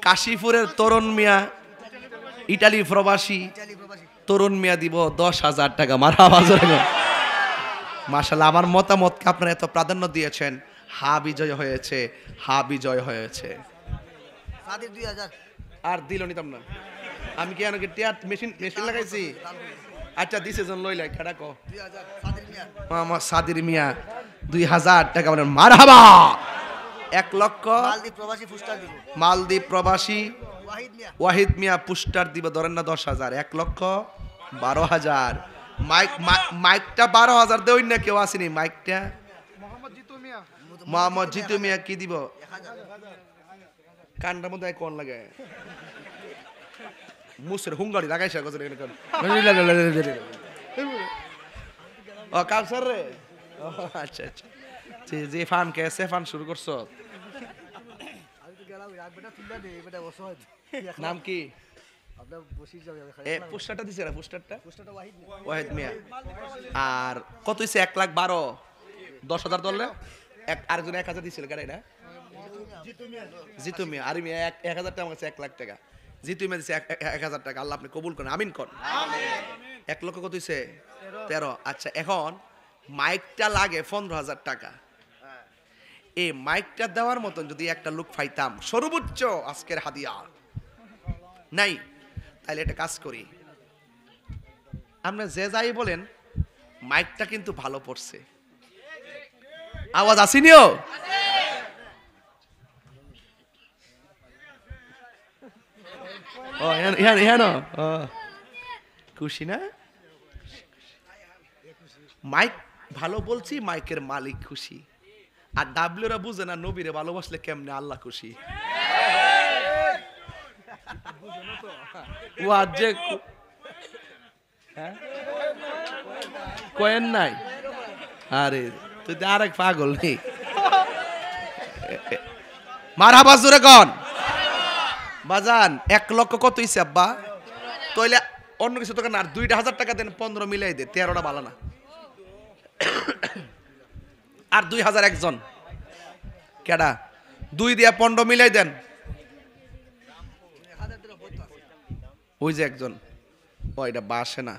কাশীপুরের তরুণ মিয়া, ইটালি প্রবাসী তরুণ মিয়া দিব 10,000 টাকা, মারহাবা জোরে গো। মাশাআল্লাহ, আমার মতামতকে আপনারা এত প্রাধান্য দিয়েছেন। হা বিজয় হয়েছে, হা বিজয় হয়েছে। আর দিল নিতাম না আমি, কি আনকে টিয়ার মেশিন লাগাইছি। আচ্ছা দিছে জন লইলা খেড়া কো। মামা সাদির মিয়া 2000 টাকা মানে, মারহাবা। 1 লক্ষ মালদ্বীপ প্রবাসী ওয়াহিদ মিয়া পুস্টার দিব, ধরেন না 10,000। 1,12,000। মাইকটা 12,000 দেওই না, কেউ আসেনি মাইকটা। মোহাম্মদ জিতু মিয়া কি দিব? কান্ডার মধ্যে কোন লাগে মুসের হুঙ্গারি লাগাইছে গজরে কেন? ও কালসার রে। আচ্ছা আচ্ছা, যে ফান কে সে ফান শুরু করছো। নাম কি? পোস্টারটা দিছে না, পোস্টারটা ওয়াহিদ মিয়া। আর কত হইছে? 1,12,000। 10,000 ধরলে আরেকজন 1,000 দিছিল কেন? এটা জিতু মিয়া। আর মিয়া 1,000 টাকা, আমার কাছে 1 লাখ টাকা। জিতু মিয়া দিছে 1,000 টাকা। আল্লাহ আপনি কবুল করেন, আমিন করেন। 1 লক্ষ কত হইছে? 13। আচ্ছা, এখন মাইকটা লাগে 15,000 টাকা। এই মাইকটা দেওয়ার মতন যদি একটা লোক পাইতাম, সর্বোচ্চ আজকের হাদিয়া নাই, তাহলে একটা কাজ করি, আমরা যে যাই বলেন, মাইকটা কিন্তু ভালো পড়ছে, আওয়াজ আসেনিও। ও খুশি না? মাইক ভালো বলছি, মাইকের মালিক খুশি। আর ডাবলুরা বুঝে না নবীরে ভালোবাসলে কেমনে আল্লাহ খুশি। ও আজ কয়েন নাই। আরে তুই তো আরেক পাগল নেই। মারহাবা জোরে কোন বাজান। 1 লক্ষ কত হইছে আব্বা? তাইলে অন্য কিছু দোকান আর 2,000 টাকা দেন, 15 মিলাই দে, 13টা ভালো না। আর 2,000 একজন কেডা 2 দিয়া 15 মিলাই দেন। ওই যে একজন, ও এটা বাসে না,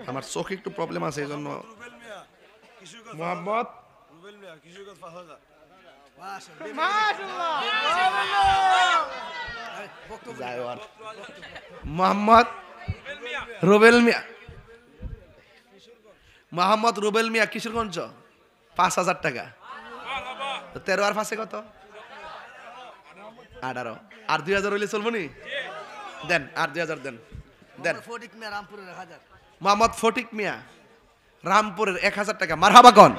আমার চোখে একটু প্রবলেম আছে এই জন্য মোহাম্মদ মোহাম্মদ রুবেল মিয়া, মোহাম্মদ রুবেল মিয়া কিশোরগঞ্জ 5,000 টাকা। 13 আর 5 কত? 18। আর 2,000 হইলে চলবো নি? দেন আর 2,000 দেন। দেন মোহাম্মদ ফটিক মিয়া রামপুরের 1,000 টাকা। মারহাবা কোন?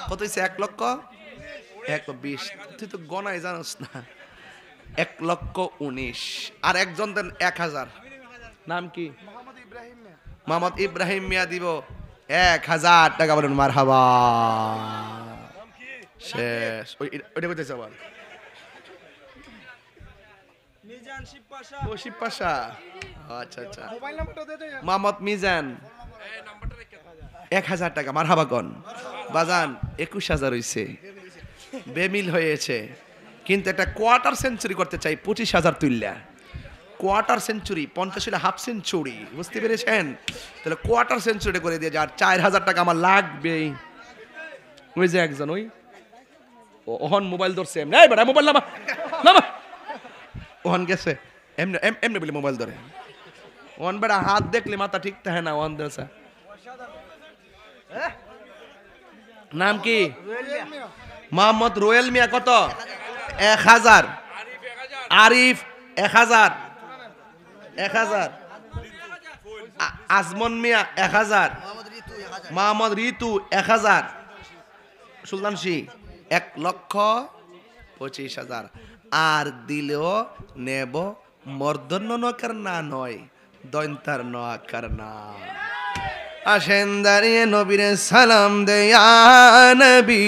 কত হইছে? 1,20,000। তুই তো গনাই জানোস না। 1,19,000। আর একজন দেন 1,000। নাম কি? মোহাম্মদ ইব্রাহিম মিয়া দিব 1,000 টাকা। বলুন মারহাবা। শেষ। ওইটা কইতেছে আবার শিব পাশা। আচ্ছা আচ্ছা। মোহাম্মদ মিজান 1,000 টাকা। মারহাবা কোন? বাজান 21,000 হইছে, বেমিল হয়েছে। কিন্তু একটা কোয়ার্টার সেঞ্চুরি করতে চাই 25,000 তুললা। কোয়ার্টার সেঞ্চুরি 50 হলে হাফ সেঞ্চুরি, বুঝতে পেরেছেন? তাহলে কোয়ার্টার সেঞ্চুরি করে দিয়ে যার 4,000 টাকা আমার লাগবে। ওই যে একজন ওই ওহন মোবাইল ধরছে, নাই বেটা মোবাইল নামা নামা। ওহন গেছে এমনি এমনি বলে মোবাইল ধরে। ওহন বেটা হাত দেখলে মাথা ঠিক থাকে না। ওহন ধরছে। নাম কি? মোহাম্মদ রোয়েল মিয়া। কত? 1,000। আরিফ 1,000। 1,000। আজমন মিয়া 1,000। মোহাম্মদ রিতু 1,000। সুলতান শি 1,25,000। আর দিলেও নেব মর্দন্য নকার না নয়, দৈন্তার নকার না। আসেন দাঁড়িয়ে নবীরে সালাম দেয়া নবী।